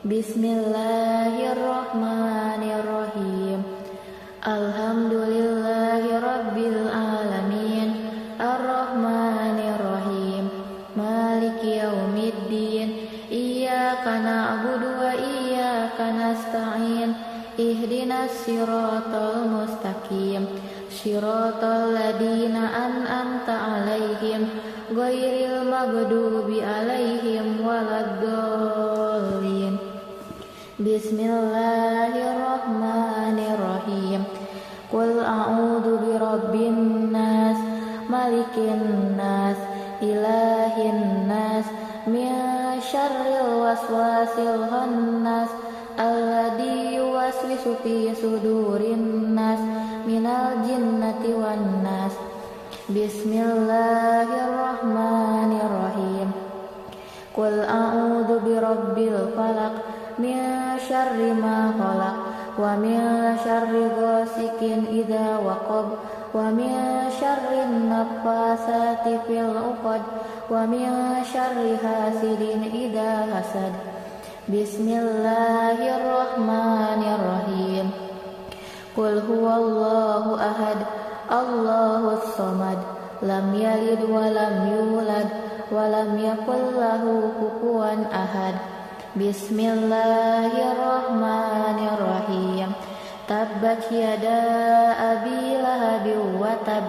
Bismillahirrahmanirrahim. Alhamdulillahi rabbil alamin. Ar-Rahmanir-Rahim. Maliki yaumiddin. Iyyaka na'budu wa iyyaka nasta'in. Ihdinas siratal mustaqim. Siratal ladzina an'amta 'alaihim ghairil maghdubi 'alaihim waladdallin. Bismillahirrahmanirrahim. Qul a'udzu birabbin nas, malikin nas, ilahin nas, min syarril waswasil khannas, alladzi yuwaswisu fi sudurin nas, minal jinnati wan nas. Bismillahirrahmanirrahim. Qul a'udzu birabbil falaq, min syarri ma khalaq, wa min syarri ghasikin idza waqab, wa min syarri naffasati fil 'uqad, wa min syarri hasidin idza hasad. Bismillahirrahmanirrahim. Qul huwallahu ahad, Allahus samad, lam yalid wa lam yulad wa lam yakul lahu kufuwan ahad. Bismillahirrahmanirrahim. Tabbat yada abi lahabin wa tab,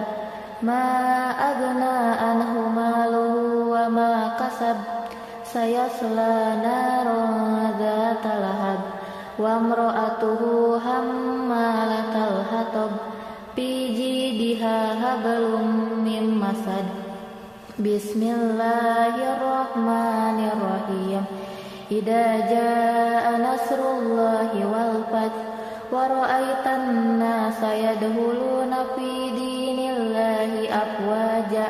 ma aghna anhu maluhu wa ma kasab, sayasla naran dzata lahab, wa imra'atuhu hammalatal hatab, fi jidiha hablum min masad. Bismillahirrahmanirrahim. Idza jaa nasrullahi wal fath, wa ra'aitan nasa yadkhuluna fi dinillahi afwaja,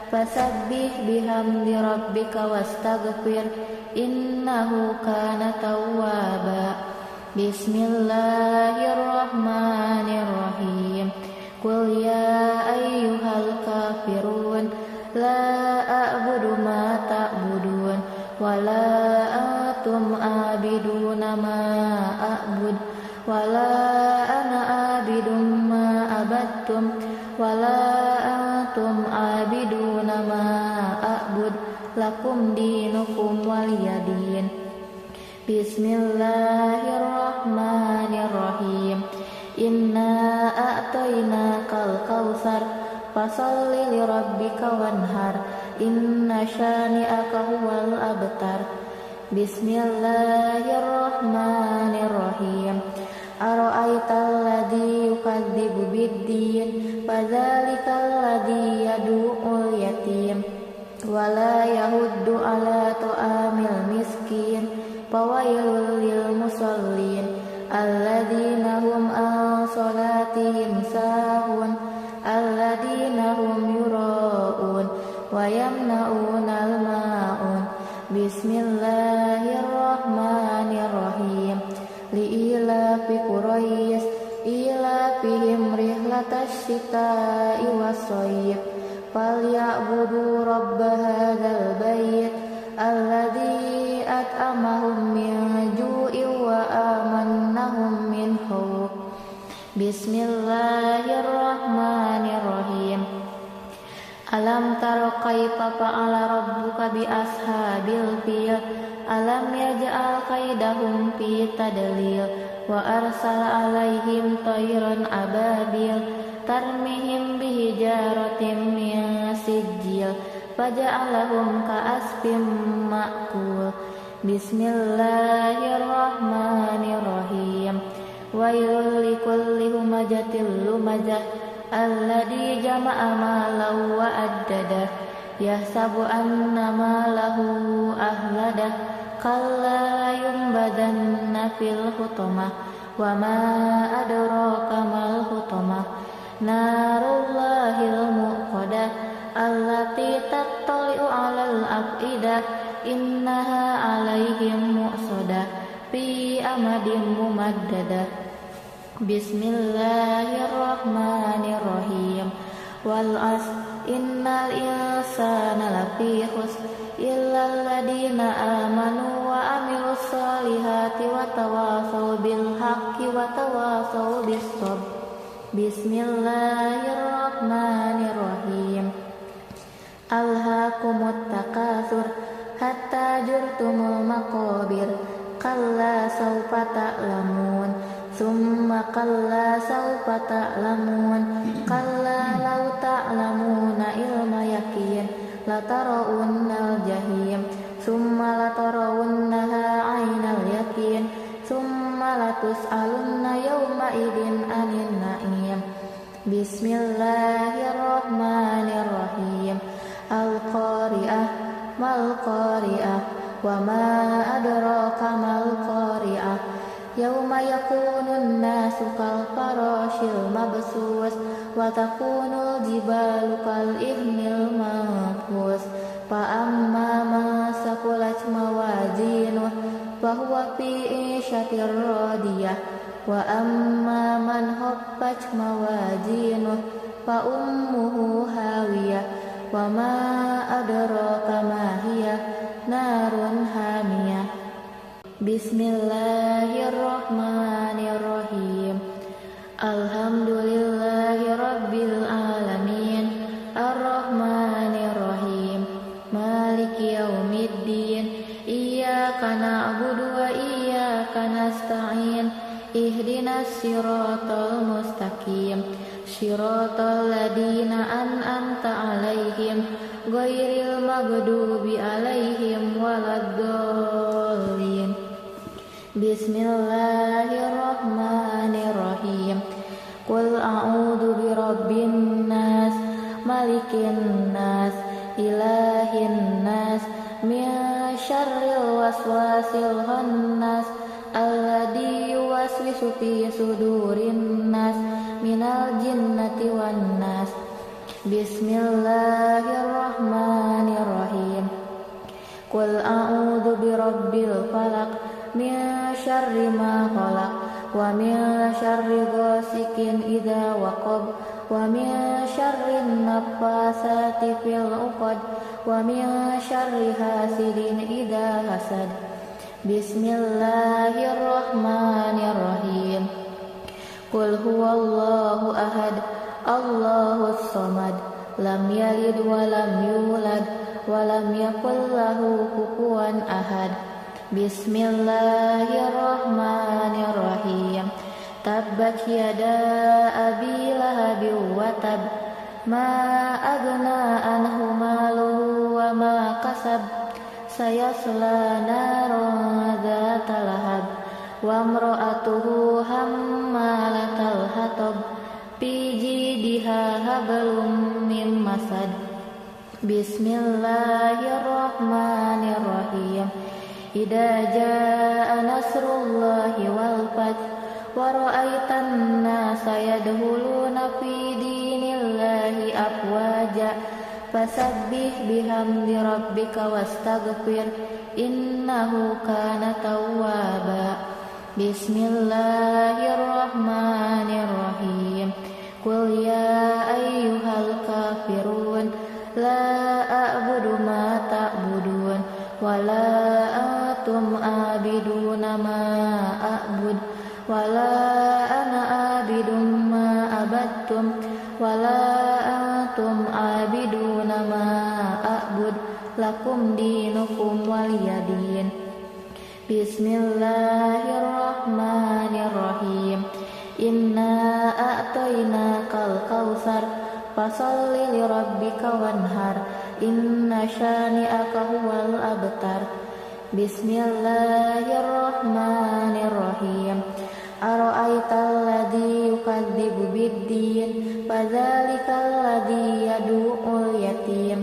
fasabbih bihamdi rabbika wastaghfir, innahu kana tawwaba. Bismillahirrahmanirrahim. Qul ya ayyuhal kafirun, la a'budu ma ta'budun, wa la antum abiduna ma a'bud, wa la ana abidun ma abattum, wa la antum abiduna ma a'bud, lakum dinukum waliyadin. Bismillahirrahmanirrahim. Inna a'tainakal kautsar, fasalli lirabbika wanhar, inna syani'aka huwal abtar. Bismillahirrahmanirrahim. Ara'aital ladzi yukadzibu biddin, fadzalikal ladzi yad'ul yatim, wa la yahuddu ala ta'amil miskin, fawailul lil musallin, alladzina hum an salatihim sahun, alladzina hum yura'un, wa yamna'unal ma'un. Bismillahirrahmanirrahim. Li'ilafi Quraisy, ilafihim rihlatash shita'i was-shayb, falya'budu rabb hadzal bait, alladzi at'amahum min ju'in wa amannahum min khauf. Bismillahirrahmanirrahim. Alam tara kaifa fa'ala rabbuka bi ashabil fil, alam yaj'al kaidahum fi tadlil, wa arsala alaihim tayran ababil, tarmihim bihijaratin min sijil, faja'alahum ka'asfin ma'kul. Bismillahirrahmanirrahim. Wailul likulli humazatil lumazah, alladzi jama'a malan wa addadah, yahsabu anna malahu ahladah, kalla yunbadanna fil hutamah, wa ma adraka mal hutamah, narullahil muqadah, allati tattali'u 'alal afidah, innaha 'alaihim mu'sadah, fi amadin mumaddadah. Bismillahirrahmanirrahim. Wal 'asr, innal insana lafi khusr, illal ladina amanu wa amilus solihati wa tawasaw bil haqqi wa tawasaw bis sabr. Bismillahirrahmanirrahim. Alhaakumut takatsur hatta zurtumul maqabir. Kalla sawfa ta'lamun, summa kalla sawfa ta'lamun, kalla law ta'lamuna ilma yaqin, latarawunnal jahim, summa latarawunnaha 'ainal yaqin, summa latus'alunna yawma idzin 'anil na'im. Bismillahirrahmanirrahim. Al-qari'ah mal qari'ah wa ma adraka mal qari'ah. Yauma yakunun nasu kal farashil mabsus wa takunul jibalu kal ihnil manfus. Fa amma man saqulat mawazinuh fa huwa fi 'ishatir radiyah wa amma man khaffat mawazinuh fa ummuhu hawiyah wa ma adraka ma hiya narun hamiyah. Bismillahirrahmanirrahim. Alhamdulillahi rabbil alamin, arrahmanirrahim, maliki yaumiddin, iyyaka na'budu wa iyyaka nasta'in, ihdinas siratal mustaqim, siratal ladzina an'amta 'alaihim ghairil maghdubi 'alaihim waladdallin. Bismillahirrahmanirrahim. Qul a'udzu birabbin nas, malikin nas, ilahin nas, min syarril waswasil khannas, alladzi yuwaswisu fi sudurin nas, minal jinnati wan nas. Bismillahirrahmanirrahim. Qul a'udzu birabbil falaq, min syarri ma khalaq, wa min syarri ghasikin idza waqab, wa min syarri naffasati fil 'uqad, wa min syarri hasidin idza hasad. Bismillahirrahmanirrahim. Qul huwallahu ahad, Allahus samad, lam yalid wa lam yulad wa lam yakul lahu kufuwan ahad. Bismillahirrahmanirrahim. Tabbat yada abi lahabin wa tab, ma aghna anhu maluhu wa ma kasab, sayasla naran dzata lahab, wa imra'atuhu hammalatal hatab, fi jidiha hablum min masad. Bismillahirrahmanirrahim. Idza jaa nasrullahi wal fath, wa ra'aitan nasa yadkhuluna fi dinillahi afwaja, fasabbih bihamdi rabbika wastaghfir, innahu kana tawwaba. Bismillahirrahmanirrahim. Qul ya ayyuhal kafirun, la a'budu ma ta'budun, wa la antum abiduna ma a'bud, wa la ana abidum ma abattum, wa la antum abiduna ma a'bud, lakum dinukum waliyadin. Bismillahirrahmanirrahim. Inna a'tainakal kautsar, fasalli lirabbika wanhar, inna syani'aka huwal abtar. Bismillahirrahmanirrahim. Ara'aital ladzi yukadzibu biddin, fadzalikal ladzi yad'ul yatim,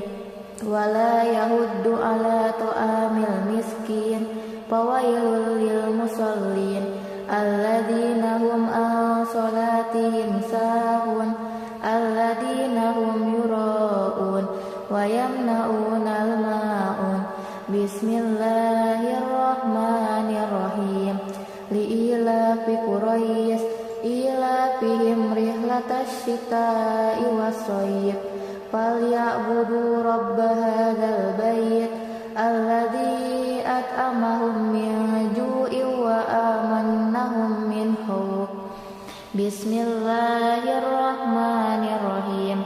wa la yahuddu ala ta'amil miskin, fawailul lil musallin, alladzina hum an salatihim sahun, alladzina hum yura'un wa yamna'unal ma'un. Bismillahirrahmanirrahim. Li'ilafi Quraisy, ilafihim rihlatash shita'i was-shayb, falyabudu rabb hadzal bait, Bismillahirrahmanirrahim.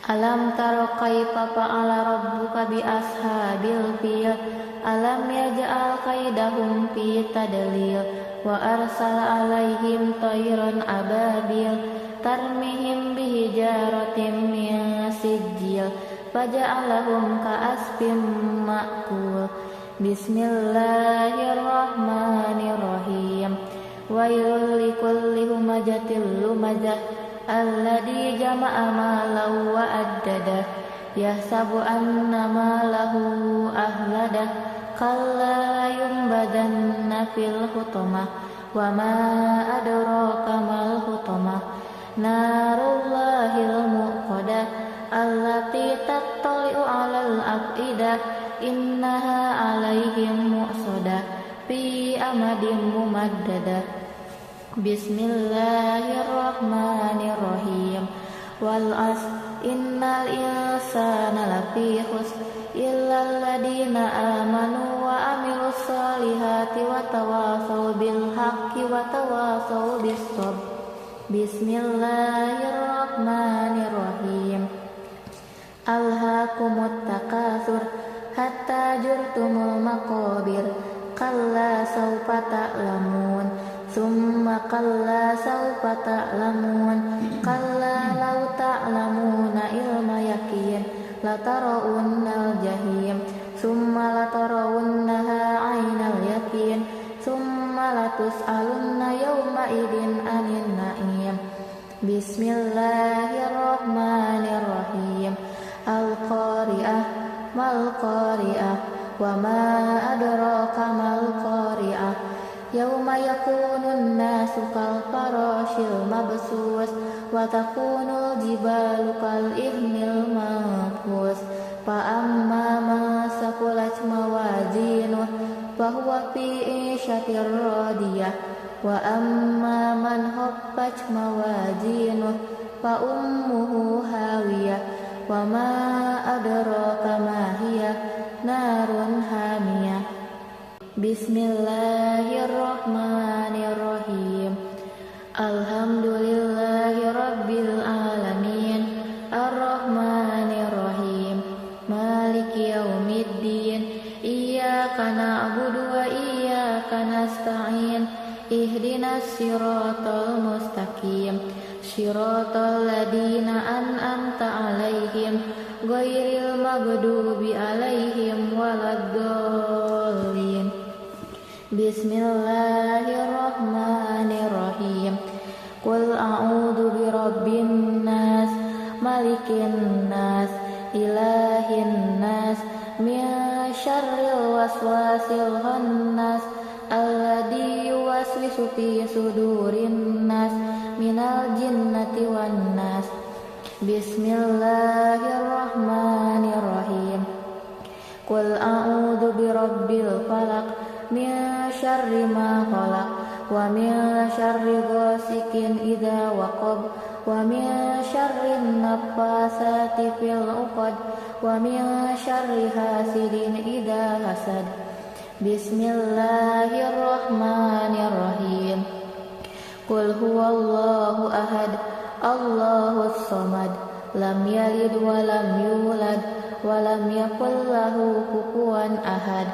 Alam taro kaifa fa'ala rabbuka bi ashabil fil. Alam yaj'al kaidahum fi tadlil. Wa arsala alaihim tayran ababil tarmihim bihijaratin min sijil faja'alahum ka'asfin ma'kul. Bismillahirrahmanirrahim. Wailul likulli humajatil lumajah alladzi jama'a malan wa addadah yahsabu anna malahu ahladah kalla yumbadanna fil hutamah wa ma adraka mal hutamah narullahil muqadah allati tattali'u 'alal afidah innaha 'alaihim mu'sadah fi amadin mumaddadah. Bismillahirrahmanirrahim. Wal 'asr innal insana lafi khusr illal ladina amanu wa amilus solihati wa tawasaw bil haqqi wa tawasaw bis sabr. Bismillahirrahmanirrahim. Alhaakumut takatsur hatta zurtumul maqabir kalla sawfa ta'lamun summa kalla sawfa ta'lamun kalla law ta'lamuna ilma yaqin latarawunnal jahim summa latarawunnaha 'ainal yaqin summa latus'alunna yawma idin 'anil na'im. Bismillahirrahmanirrahim. Al-qari'ah mal qari'ah wa ma adraka mal qari'ah yauma yakunun nasu kal farashil mabsus wa takunul jibalu kal ihnil manfus fa amma man saqulat mawazinuh fa huwa fi 'ishatir radiyah wa amma man khaffat mawazinuh fa ummuhu hawiyah wa ma adraka ma hiya narun hamiyah. Bismillahirrahmanirrahim. Alhamdulillahi rabbil alamin arrahmanirrahim maliki yaumiddin iyyaka na'budu wa iyyaka nasta'in ihdinas siratal mustaqim siratal ladzina an'amta 'alaihim ghairil maghdubi 'alaihim waladdallin. Bismillahirrahmanirrahim. Qul a'udzu birabbin nas malikin nas ilahin nas min syarril waswasil khannas alladzi yuwaswisu fi sudurin nas minal jinnati wan nas. Bismillahirrahmanirrahim. Qul a'udzu birabbil falaq min syarri ma khalaq wa min syarri ghasikin idza waqab wa min syarri naffasati fil 'uqad wa min syarri hasidin idza hasad. Bismillahirrahmanirrahim. Qul huwallahu ahad Allahus samad lam yalid wa lam yulad wa lam yakul lahu kufuwan ahad.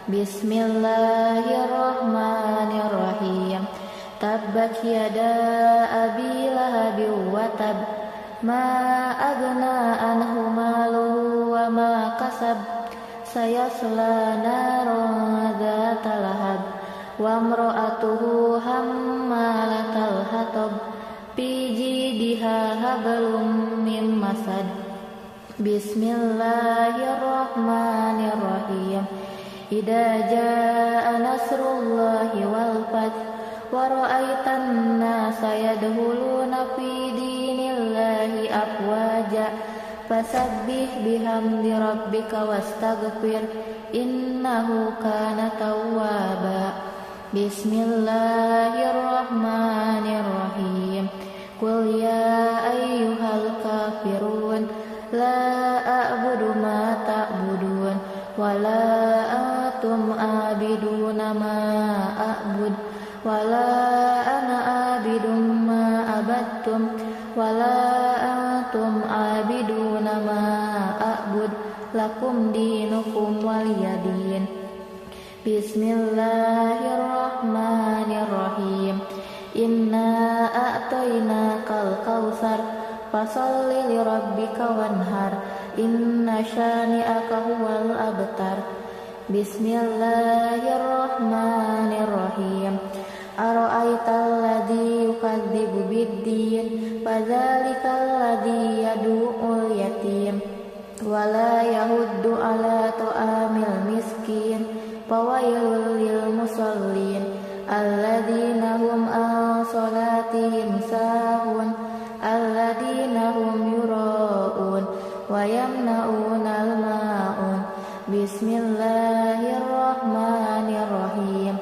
Bismillahirrahmanirrahim. Tabbat yada abi lahabin wa tab ma aghna anhu maluhu wa ma kasab sayasla naran dzata lahab wa imra'atuhu hammalatal hatab fi jidha hablum min masad. Bismillahirrahmanirrahim. Idza jaa nasrullahi wal fath wa ra'aitan nasa yadkhuluna fi dinillahi afwaja fasabbih bihamdi rabbika wastaghfir innahu kana tawwaba. Bismillahirrahmanirrahim. Qul ya ayyuhal kafirun la a'budu ma ta'budun wa la antum abiduna ma a'bud wa la ana abidun wala antum abiduna ma a'bud lakum dinukum waliyadin. Bismillahirrahmanirrahim. Inna a'tainakal kautsar fasholli lirabbika wanhar inna syani'aka huwal abtar. Bismillahirrahmanirrahim. Ara'aital ladzi yukadzibu biddin fadzalikal ladzi yad'ul yatim wala yahuddu ala ta'amil miskin fawailul lil musallin alladzina hum an salatihim sahun alladzina hum yura'un wa yamna'unal ma'un. Bismillahirrahmanirrahim.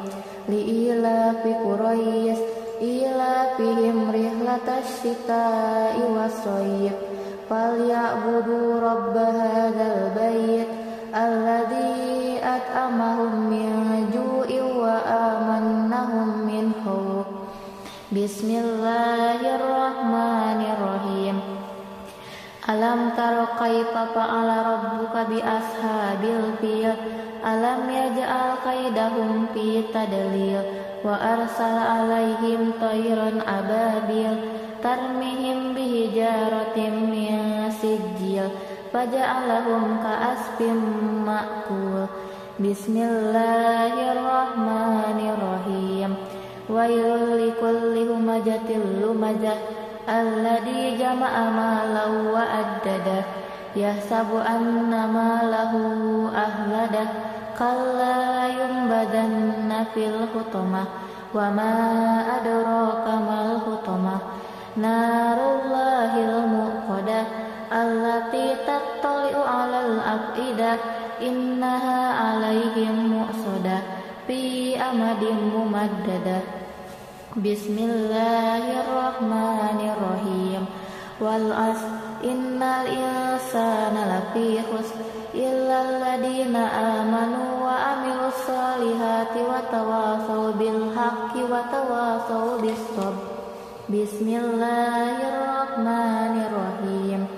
Li'ilafi Quraisy ilafihim rihlatash shita'i was-shayb falyabudu rabb hadzal bait alladzi at'amahum min ju'in wa amannahum min khauf. Bismillahirrahmanirrahim. Alam tara kaifa fa'ala rabbuka bi ashabil fil alam yaj'al kaidahum fi tadlil wa arsala alaihim tayran ababil tarmihim bihijaratin min sijil faja'alahum ka'asfin ma'kul. Bismillahirrahmanirrahim. Wailul likulli humazatil lumazah alladzi jama'a malan wa addadah yahsabu anna malahu ahladah kalla yumbadanna fil hutamah wa ma adraka mal hutamah narullahil muqadah allati tattali'u 'alal afidah innaha 'alaihim mu'sadah fi amadin mumaddadah. Bismillahirrahmanirrahim. Wal 'asr innal insana lafi khusr illal ladina amanu wa amilus solihati wa tawasaw bil haqqi wa tawasaw bis sabr. Bismillahirrahmanirrahim.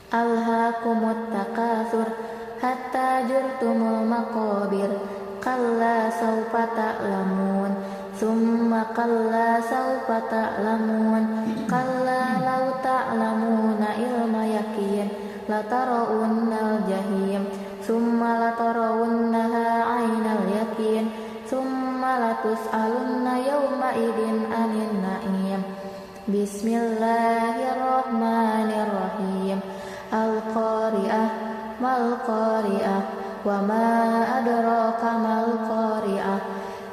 Alhaakumut takatsur hatta zurtumul maqabir kalla sawfa ta'lamun summa kalla sawfa ta'lamun kalla law ta'lamuna ilma yakin latarawunnal jahim summa latarawunnaha 'ainal yakin summa latus'alunna yawma idin 'anil na'im. Bismillahirrahmanirrahim. Al-qari'ah mal qari'ah wa ma adraka mal qari'ah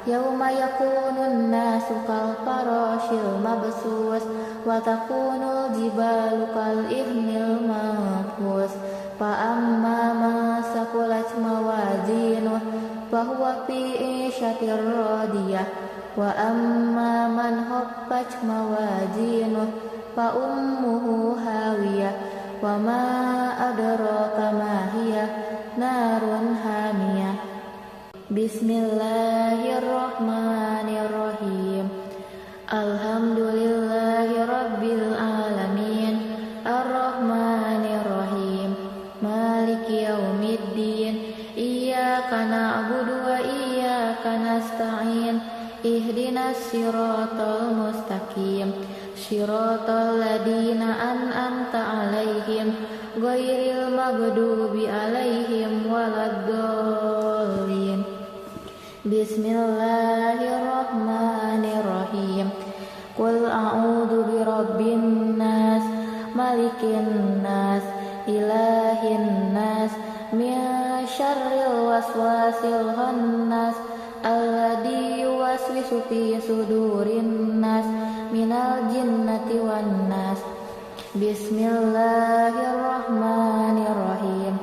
yauma yakunun nasu kal farashil mabsus wa takunul jibalu kal ihnil manfus fa amma man saqulat mawazinuh fa huwa fi 'ishatir radiyah wa amma man khaffat mawazinuh fa ummuhu hawiyah wa ma adraka ma hiya narun hamiyah. Bismillahirrahmanirrahim. Alhamdulillahi rabbil alamin arrahmanirrahim maliki yaumiddin iyyaka na'budu wa iyyaka nasta'in ihdinas siratal mustaqim siratal ladzina an'amta 'alaihim ghairil maghdubi 'alaihim waladdallin. Bismillahirrahmanirrahim. Qul a'udzu birabbin nas malikin nas ilahin nas min syarril waswasil khannas alladzi yuwaswisu fi sudurin nas minal jinnati wan nas. Bismillahirrahmanirrahim.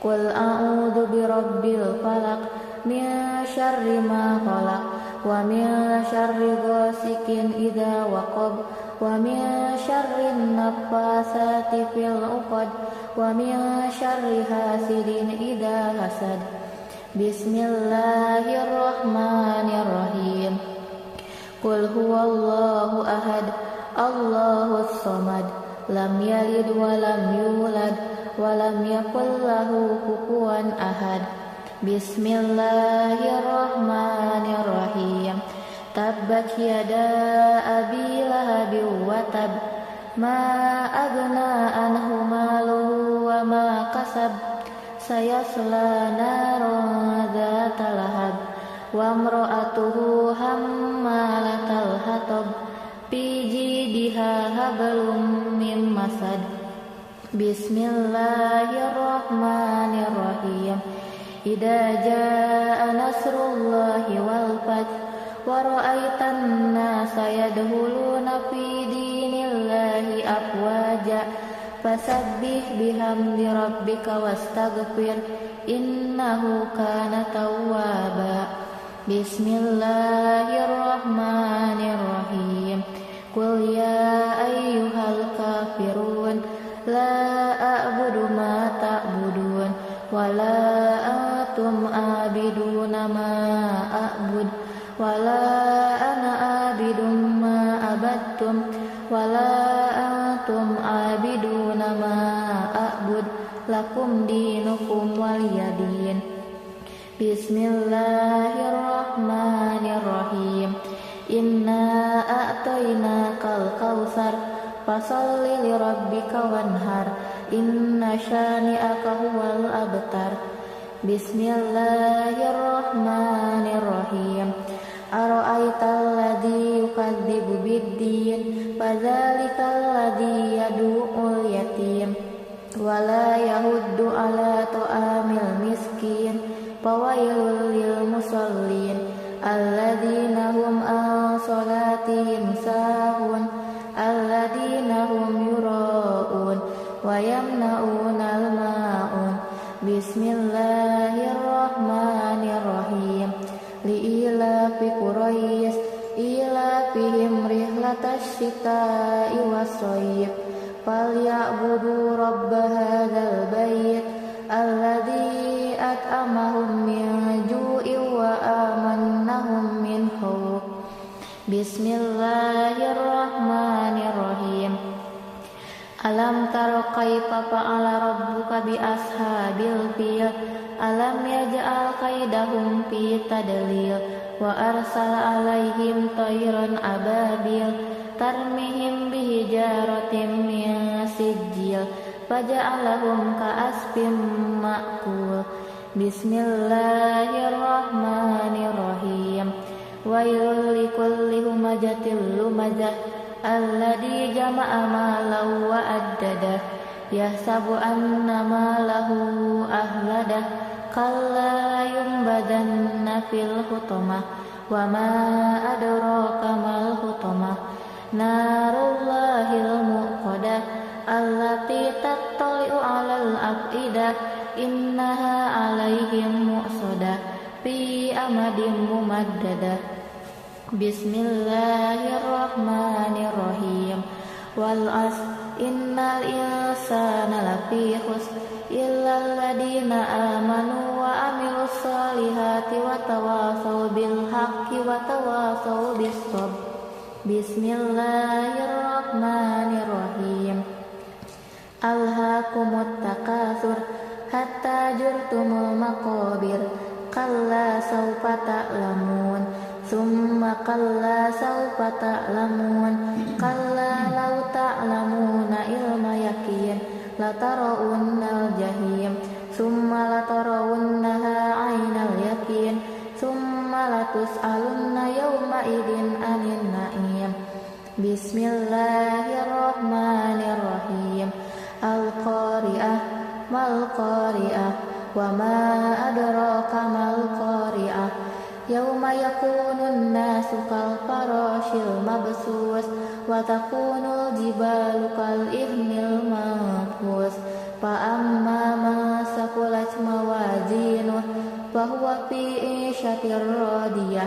Qul a'udzu birabbil falaq min syarri ma khalaq wa min syarri ghasikin idza waqab wa min syarri naffasati fil 'uqad wa min syarri hasidin idza hasad. Bismillahirrahmanirrahim. Qul huwallahu ahad Allahus samad, lam yalid wa lam yulad wa lam yakul lahu kufuwan ahad. Bismillahirrahmanirrahim. Tabbat yada abi lahabin wa tab, ma agna anhu maluhu wa ma kasab, sayasla naran dzata lahab, wa imra'atuhu hammalatal hatab, fi jidiha hablum min masad. Bismillahirrahmanirrahim. Idza jaa nasrullahi wal fath, wa ra'aitan nasa yadkhuluna fi dinillahi afwaja, fasabbih bihamdi rabbika wastaghfir, innahu kana tawwaba. Bismillahirrahmanirrahim. Qul ya ayyuhal kafirun, la a'budu ma ta'budun, wa la antum abiduna ma a'bud, wa la ana abidum ma abattum, wa la antum abiduna ma a'bud, lakum dinukum waliyadin. Bismillahirrahmanirrahim. Inna a'tainakal kautsar, fasalli lirabbika wanhar, inna syani'aka huwal abtar. Bismillahirrahmanirrahim. Ara'aital ladzi yukadzibu biddin, fadzalikal ladzi yad'ul yatim, wa la yahuddu ala ta'amil miskin, fawailul lil musallin, alladzina hum an salatihim sahun, alladzina hum yura'un wa yamna'unal ma'un. Bismillahirrahmanirrahim. Li'ilafi Quraisy ilafihim rihlatash shita'i was-shayb, falya'budu rabb hadzal bait alladzi at'amahum min ju'in wa amannahum min khauf. Bismillahirrahmanirrahim. Alam tara kaifa fa'ala rabbuka bi ashabil fil, alam yaj'al kaidahum fi tadlil, wa arsala alaihim tayran ababil, tarmihim bihijaratin min sijil, faja'alahum ka'asfin ma'kul. Bismillahirrahmanirrahim. Wailul likulli humazatil lumazah, alladzi jama'a malan wa addadah, yahsabu anna malahu ahladah, kalla layumbadanna fil hutamah, wa ma adraka mal hutamah, narullahil muqadah, allati tattali'u 'alal afidah, innaha 'alaihim mu'sadah, fi amadin mumaddadah. Bismillahirrahmanirrahim. Wal 'asr, innal insana lafi khusr, illal ladzina amanu wa 'amilus solihati wa tawasaw bil haqqi wa tawasaw bis sabr. Bismillahirrahmanirrahim. Alhaakumut takatsur, hatta zurtumul maqabir, kalla sawfa ta'lamun, summa kalla sawfa ta'lamun, kalla law ta'lamuna ilma yaqin, latarawunnal jahim, summa latarawunnaha 'ainal yaqin, summa latus'alunna yawma idzin 'anil na'im. Bismillahirrahmanirrahim. Al-qari'ah, mal qari'ah, wa ma adraka mal qari'ah. Yauma yakunun nasu kal farashil mabsus, wa takunul jibalu kal ihnil manfus. Fa amma man saqulat mawazinuh, fa huwa fi 'ishatir radiyah,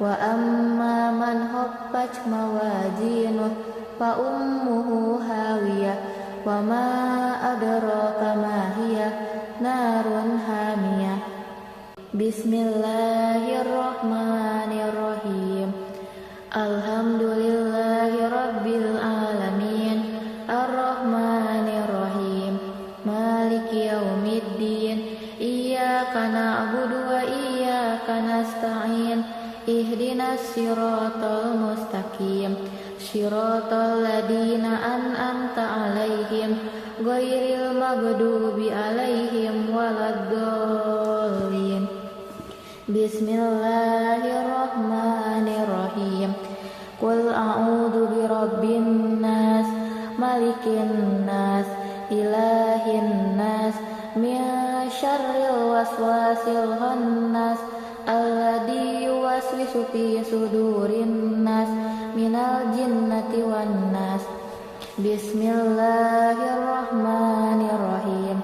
wa amma man khaffat mawazinuh, fa ummuhu hawiyah, wa ma adraka ma hiya, narun hamiyah. Bismillahirrahmanirrahim. Alhamdulillahi rabbil alamin. ihdinas siratal mustaqim siratal ladzina an'amta 'alaihim ghairil maghdubi 'alaihim waladdallin. Bismillahirrahmanirrahim. Qul a'udzu birabbin nas malikin nas ilahin nas min syarril waswasil khannas alladzi yuwaswisu fi sudurin nas minal jinnati wan nas. Bismillahirrahmanirrahim.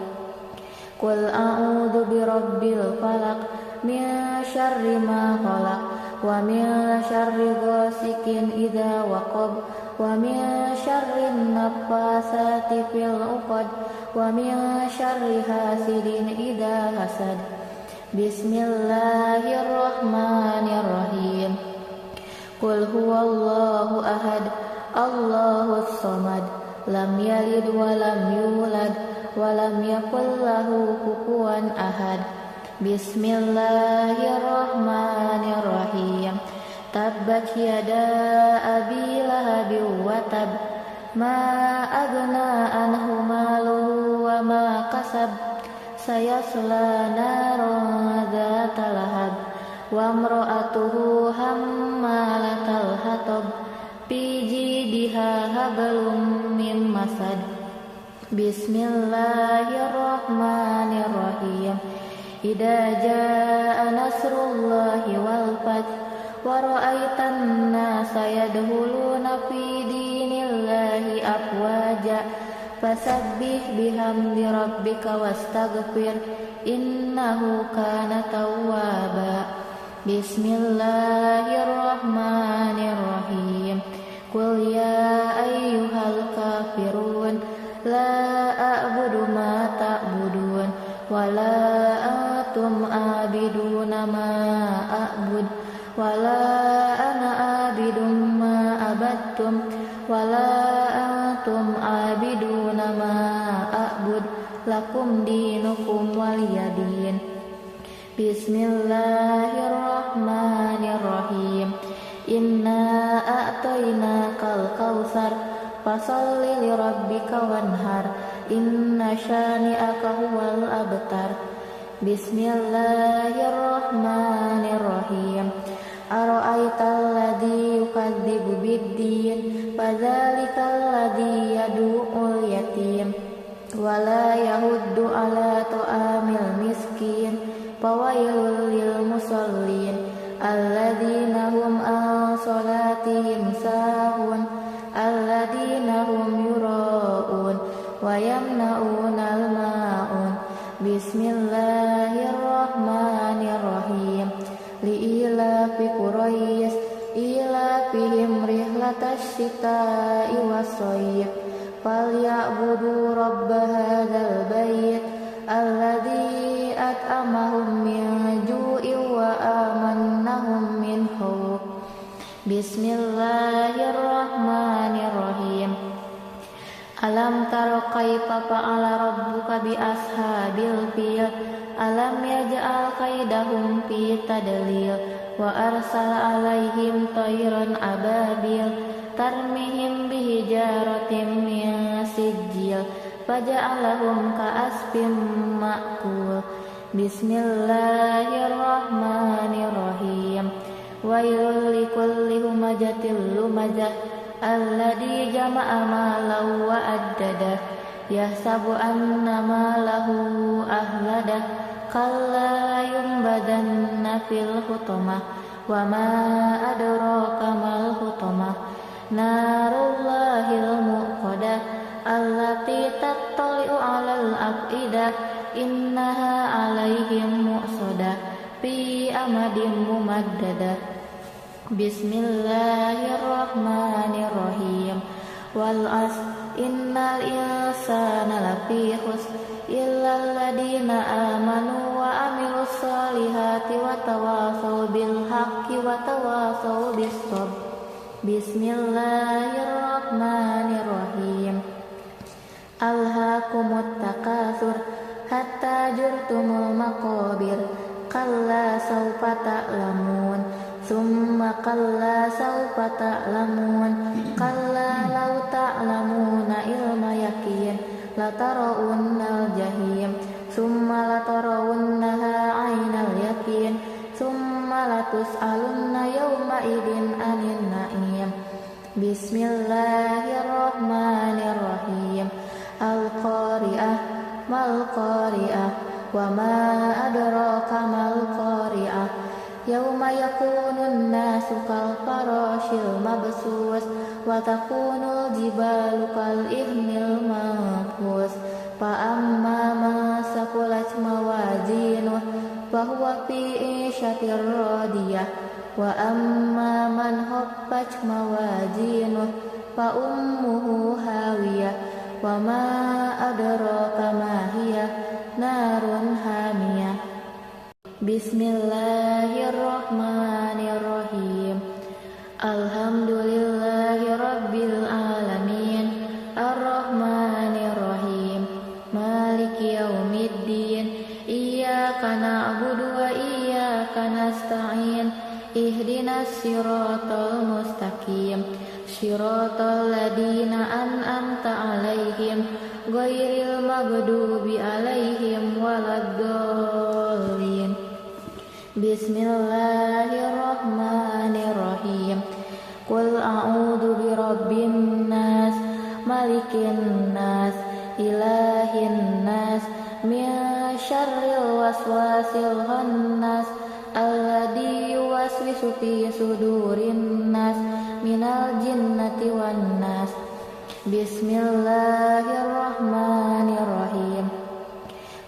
Qul a'udzu birabbil falaq min syarri ma khalaq wa min syarri ghasikin idza waqab wa min syarri naffasati fil 'uqad wa min syarri hasidin idza hasad. Bismillahirrahmanirrahim. Qul huwallahu ahad Allahus samad lam yalid wa lam yulad wa lam yakul lahu kufuwan ahad. Bismillahirrahmanirrahim. Tabbat yada abi lahabin wa tab ma aghna anhu maluhu wa ma kasab sayasla naran dzata lahab wa imra'atuhu hammalatal hatab fi jidiha hablum min masad. Bismillahirrahmanirrahim. Idza jaa nasrullahi wal fath wa ra'aitan nasa yadkhuluna fi dinillahi afwaja fasabbih bihamdi rabbika wastaghfir innahu kana tawwaba. Bismillahirrahmanirrahim. Qul ya ayyuhal kafirun la a'budu ma ta'budun wa la antum abiduna ma a'bud wa la ana abidum ma abattum wa la antum abiduna ma a'bud lakum dinukum waliyadin. Bismillahirrahmanirrahim. Inna a'tainakal kautsar fasalli lirabbika wanhar inna syani'aka huwal abtar. Bismillahirrahmanirrahim. Ara'aital ladzi yukadzibu biddin fadzalikal ladzi yad'ul yatim wa la yahuddu ala ta'amil miskin fawailul lil musallin alladzina hum an salatihim sahun alladzina hum yura'un wa yamna'unal ma'un. Bismillahirrahmanirrahim. Li'ilafi Quraisy ilafihim rihlatash shita'i was-shayb falyabudu rabb hadzal bait alladzi at'amahum min ju'in wa amannahum min khauf. Bismillahirrahmanirrahim. Alam tara kaifa fa'ala rabbuka bi ashabil fil alam yaj'al kaidahum fi tadlil wa arsala alaihim tayran ababil tarmihim bihijaratin min sijil faja'alahum ka'asfin ma'kul. Bismillahirrahmanirrahim. Wailul likulli humazatil lumazah alladzi jama'a malan wa addadah yahsabu anna malahu ahladah kalla yumbadanna fil hutamah wa ma adraka mal hutamah narullahil muqadah allati tattali'u 'alal afidah innaha 'alaihim mu'sadah fi amadin mumaddadah. Bismillahirrahmanirrahim. Wal 'asr innal insana lafi khusr illal ladzina amanu wa amilus solihati wa tawasaw bil haqqi wa tawasaw bis sabr. Bismillahirrahmanirrahim. Alhaakumut takasur hatta jurtumul maqabir kalla sawfa ta'lamun Summa kalla sawfa ta'lamun. Kalla law ta'lamuna ilma yakin latarawunnal jahim. Summa latarawunnaha aynal yakin. Summa latus'alunna yawma idin anin na'im. Bismillahirrahmanirrahim. Al-Qari'ah mal-Qari'ah. Wa ma adraka mal-Qari'ah. Yawma yakunun nasu kal farashil mabsus. Wa takunul jibalu kal ihnil manfus. Fa amma man saqulat mawazinuh fahuwa fi 'ishatir radiyah. Wa amma man khaffat mawazinuh fa ummuhu hawiyah. Wa ma adraka ma hiya narun hamiyah. Bismillahirrahmanirrahim. Alhamdulillahi rabbil alamin. Ar-Rahmanirrahim. Maliki yaumiddin. Iyyaka na'budu wa iyyaka nasta'in. Ihdinas siratal mustaqim. Siratal ladzina an'amta 'alaihim ghairil maghdubi 'alaihim waladdallin. Bismillahirrahmanirrahim. Qul a'udzu birabbin nas, malikin nas, ilahin nas, min syarril waswasil khannas, alladzi yuwaswisu fi sudurin nas, minal jinnati wan nas. Bismillahirrahmanirrahim.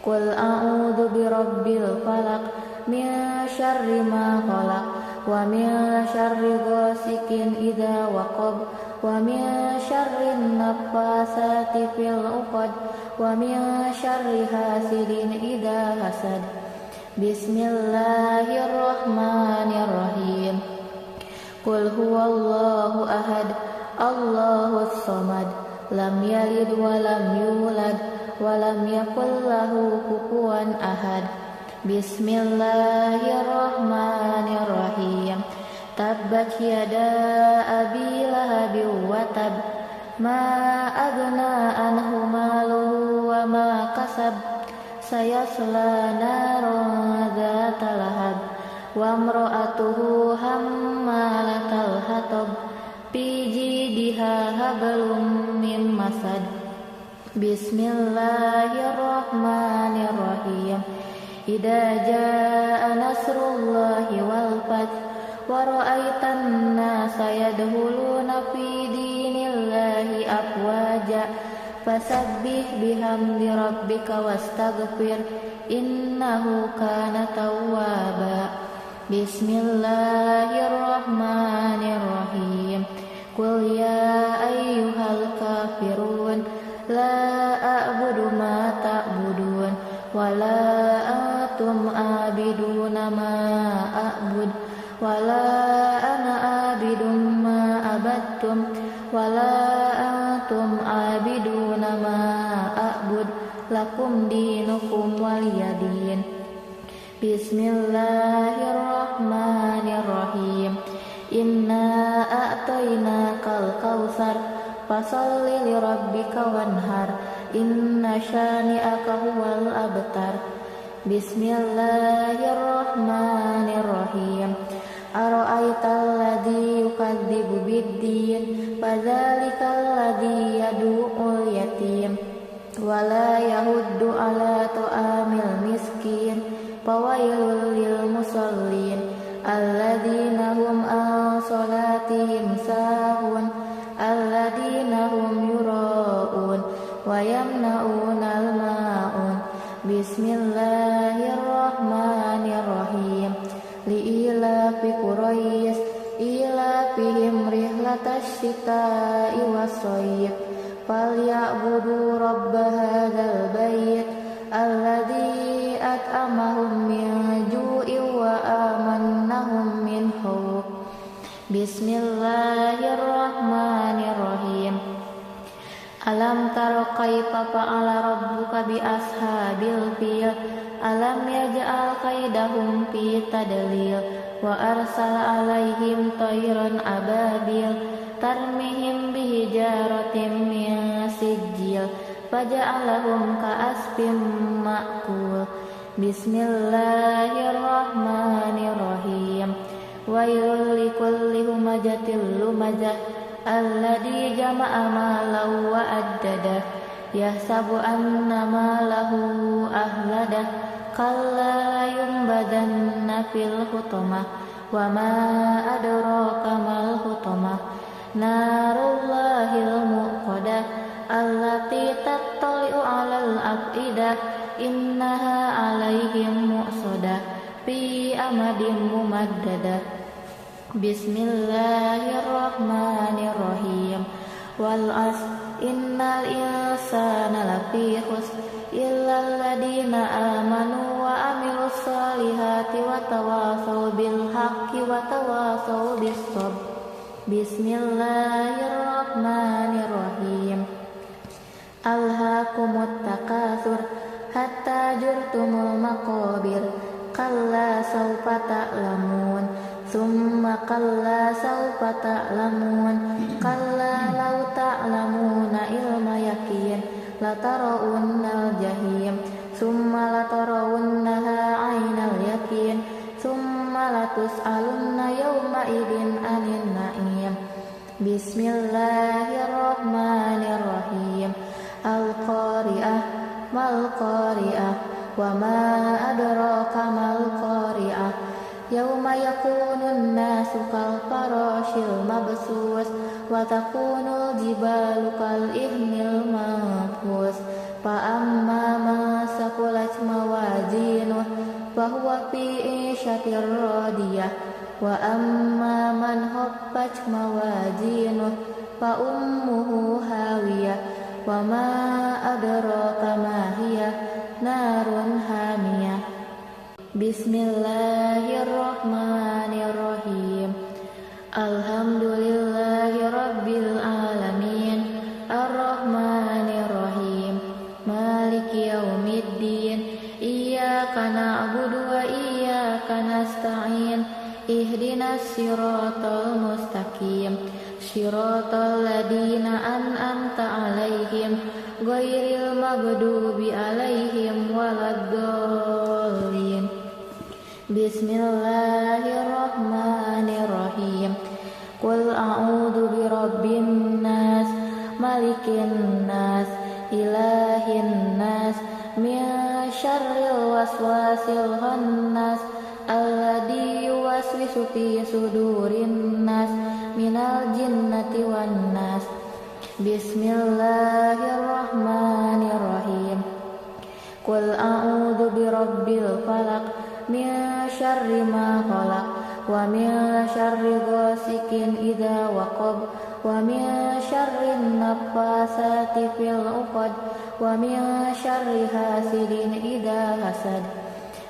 Qul a'udzu birabbil falaq, min syarri ma khalaq, wa min syarri ghasikin idza waqab, wa min syarri naffasati fil 'uqad, wa min syarri hasidin idza hasad. Bismillahirrahmanirrahim. Qul huwallahu ahad, Allahus samad, lam yalid wa lam yulad wa lam yakul lahu kufuwan ahad. Bismillahirrahmanirrahim. Tabbat yada abi lahabin wa tab, ma aghna anhu maluhu wa ma kasab, sayasla naran dzata lahab, wa imra'atuhu hammalatal hatab, fi jidiha hablum min masad. Bismillahirrahmanirrahim. Idza jaa nasrullahi wal fath, wa ra'aitan nasa yadkhuluna fi dinillahi afwaja, fasabbih bihamdi rabbika wastaghfir, innahu kana tawwaba. Bismillahirrahmanirrahim. Qul ya ayyuhal kafirun, la a'budu ma ta'budun, wa la antum abiduna ma a'bud, wa la ana abidun ma abattum, wa la antum abiduna ma a'bud, lakum dinukum waliyadin. Bismillahirrahmanirrahim. Inna a'tainakal kautsar, fasalli lirabbika wanhar, inna syani'aka huwal abtar. Bismillahirrahmanirrahim. Ara'aital ladzi yukadzibu biddin, fadzalikal ladzi yad'ul yatim, wa la yahuddu ala ta'amil miskin, fawailul lil musallin, alladzina hum an salatihim sahun, alladzina hum yura'un wa yamna'unal ma'un. Bismillahirrahmanirrahim. Li'ilafi Quraisy ilafihim rihlatash shita'i was-shayb, falya'budu rabb hadzal bait alladzi at'amahum min ju'in wa amannahum min khauf. Bismillahirrahmanirrahim. Alam tara kaifa fa'ala rabbuka bi ashabil fil, alam yaj'al kaidahum fi tadlil, وأرسل عليهم طيرا أبابيل ترميهم بحجارة من سجيل فجعلهم كعصف مأكول بسم الله الرحمن الرحيم ويل لكل همزة لمزة الذي جمع مالا وعدده يحسب أن ماله أخلده كلا لينبذن في الحطمة وما أدراك ما الحطمة نار الله الموقدة التي تطلع على الأفئدة إنها عليهم مؤصدة في أمد ممددة بسم الله الرحمن الرحيم والعصر إن الإنسان لفي خسر إلا الذين آمنوا وعملوا الصالحات وتواصوا بالحق وتواصوا بالصبر بسم الله الرحمن الرحيم ألهاكم التكاثر حتى زرتم المقابر كلا سوف تعلمون ثم كلا سوف تعلمون كلا لو تعلمون علم يقين لترون الجحيم ثم لترونها عين اليقين ثم لتسألن يومئذ عن النعيم بسم الله الرحمن الرحيم القارئة ما القارئة وما أدراك ما القارئة يوم يكون الناس كالفراش المبثوث وتكون الجبال كالإهن المنفوش فأما من ثقلت موازينه فهو في عيشة راضية وأما من خفت موازينه فأمه هاوية وما أدراك ما هي نار حامية بسم الله الرحمن الرحيم الحمد لله رب العالمين الرحمن الرحيم مالك يوم الدين إياك نعبد وإياك نستعين اهدنا الصراط المستقيم صراط الذين أنعمت عليهم غير المغضوب عليهم ولا الضالين بسم الله الرحمن الرحيم قل أعوذ برب الناس ملك الناس إله الناس من شر الوسواس الخناس الذي يوسوس في صدور الناس من الجنة والناس بسم الله الرحمن الرحيم قل أعوذ برب الفلق من شر ما خلق ومن شر غاسق إذا وقب ومن شر النفاثات في العقد ومن شر حاسد إذا حسد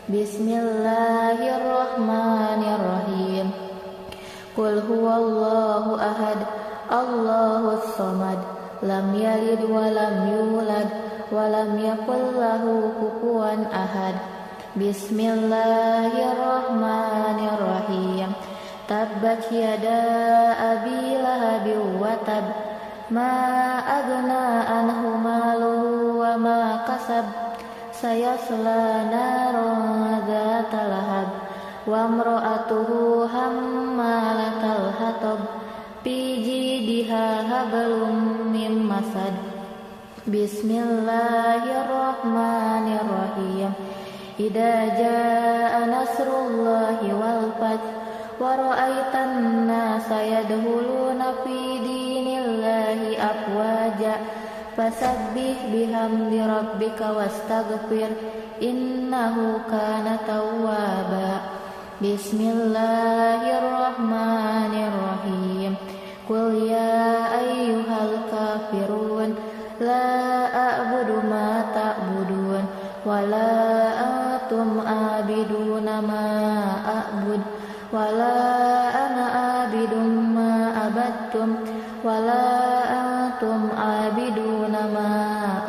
بسم الله الرحمن الرحيم قل هو الله أحد الله الصمد لم يلد ولم يولد ولم يكن له كفوا أحد بسم الله الرحمن الرحيم تبت يدا أبي لهب وتب ما أغنى عنه ماله وما كسب سيصلى نارا ذات لهب وامرأته حمالة الحطب في جيدها حبل من مسد بسم الله الرحمن الرحيم إذا جاء نصر الله والفتح ورأيت الناس يدخلون في دين الله أفواجا فسبح بحمد ربك واستغفر إنه كان توابا بسم الله الرحمن الرحيم قل يا أيها الكافرون لا أعبد ما تعبدون ولا أنتم عابدون ما أعبد ولا أنا عابد ما عبدتم ولا أنتم عابدون ما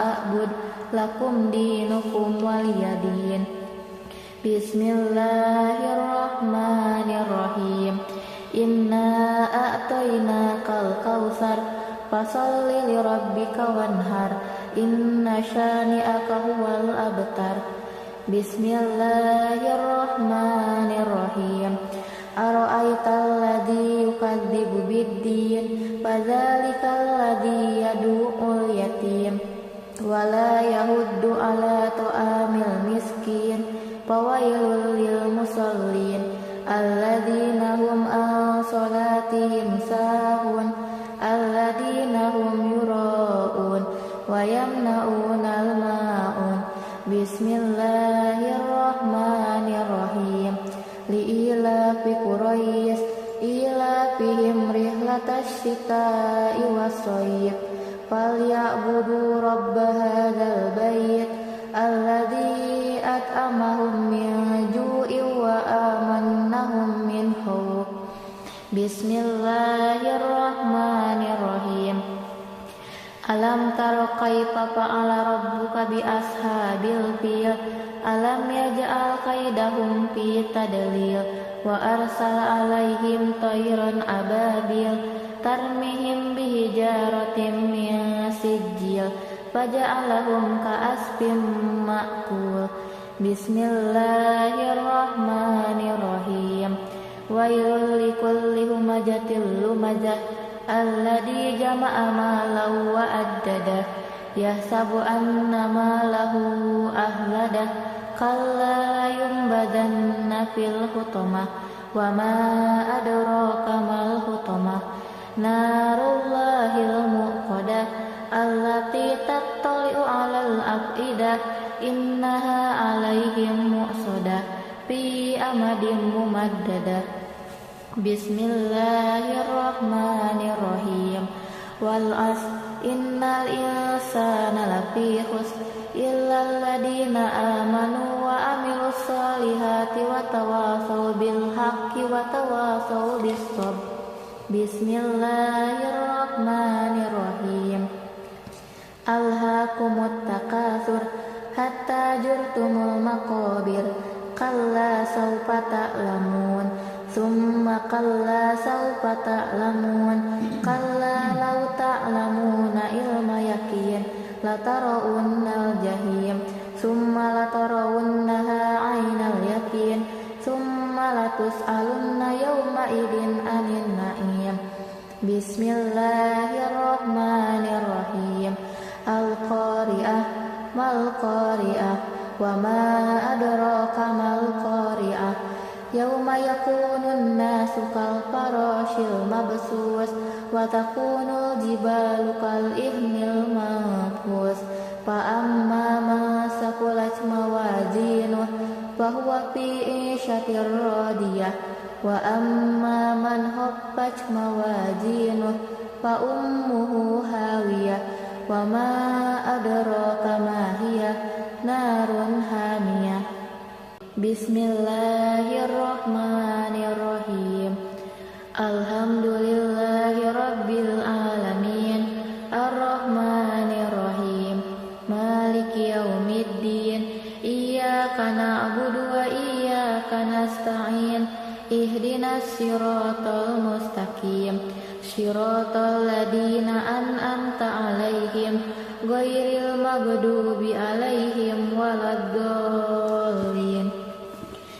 أعبد lakum dinukum waliyadin Bismillahirrahmanirrahim. Inna a'tainakal kautsar fasholli lirabbika wanhar. Inna syani'aka huwal abtar. Bismillahirrahmanirrahim. Ara'aital ladzi yukadzibu biddin fadzalikal ladzi yad'ul yatim wa la yahuddu ala ta'amil miskin fawailul lil musallin alladzina hum an salatihim sahun alladzina hum yura'un wa yamna'unal ma'un. Bismillahirrahmanirrahim. Li'ilafi Quraisy ilafihim rihlatash shita'i was-shayb falya'budu rabb hadzal bait alladzi at'amahum min ju'in wa amannahum min khauf. Bismillahirrahmanirrahim. Alam tara kaifa fa'ala rabbuka bi ashabil fil. Alam yaj'al kaidahum fi tadlil wa arsala alaihim tayran ababil tarmihim bihijaratin min sijil faja'alahum ka'asfin ma'kul. Bismillahirrahmanirrahim. Wailul likulli humazatil lumazah alladzi jama'a malan wa addadah yahsabu anna malahu ahladah kalla yunbadanna fil hutamah wa ma adraka mal hutamah narullahil muqadah allati tattali'u 'alal afidah innaha 'alaihim mu'sadah fi amadin mumaddadah. Bismillahirrahmanirrahim. Wal 'asr innal insana lafi khusr illal ladina amanu wa amilus solihati wa tawasaw bil haqqi wa tawasaw bis sabr. Bismillahirrahmanirrahim. Alhaakumut takatsur hatta zurtumul maqabir kalla sawfa ta'lamun summa kalla sawfa ta'lamun kalla law ta'lamuna ilma yaqin latarawunnal jahim summa latarawunnaha 'ainal yaqin summa latus'alunna yawma idin 'anil na'im. Bismillahirrahmanirrahim. Al-qari'ah mal qari'ah wa ma adraka mal qari'ah. Yauma yakunun nasu kal farashil mabsus wa takunul jibalu kal ihnil manfus fa amma man saqulat mawazinuh fa huwa fi 'ishatir radiyah wa amma man khaffat mawazinuh fa ummuhu hawiyah wa ma adraka ma hiya narun hamiyah. Bismillahirrahmanirrahim. Alhamdulillahi rabbil alamin arrahmanirrahim maliki yaumiddin iyyaka na'budu wa iyyaka nasta'in ihdinas siratal mustaqim siratal ladzina an'amta 'alaihim ghairil maghdubi 'alaihim waladdallin.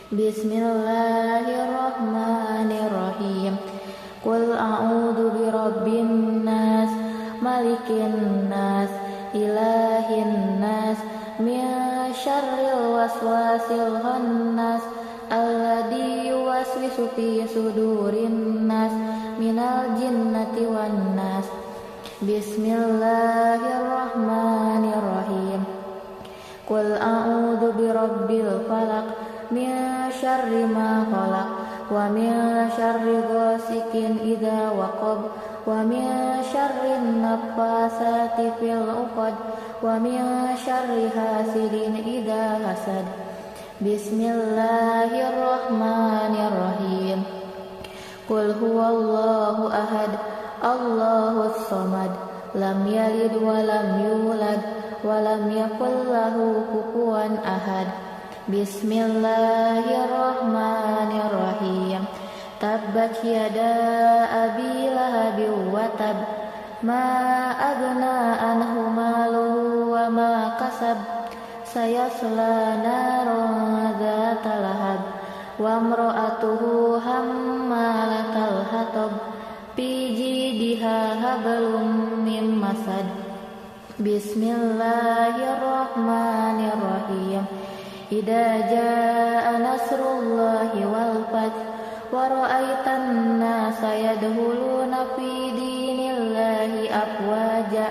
Bismillahirrahmanirrahim. Qul a'udzu birabbin nas malikin nas ilahin nas min syarril waswasil khannas alladzi yuwaswisu fi sudurin nas minal jinnati wan nas. Bismillahirrahmanirrahim. Qul a'udzu birabbil falaq min syarri ma khalaq wa min syarri ghasikin idza waqab wa min syarri naffasati fil 'uqad wa min syarri hasidin idza hasad. Bismillahirrahmanirrahim. Qul huwallahu ahad Allahus samad lam yalid wa lam yulad wa lam yakul lahu kufuwan ahad. Bismillahirrahmanirrahim. Tabbat yada abi lahabin wa tab. Ma agna anhu maluhu wa ma kasab. Sayasla naran dzata lahab. Wa imra'atuhu hammalatal hatab. Fi jidiha hablum min masad. Bismillahirrahmanirrahim. Idza jaa nasrullahi wal fath wa ra'aitan nasa yadkhuluna fi dinillahi afwaja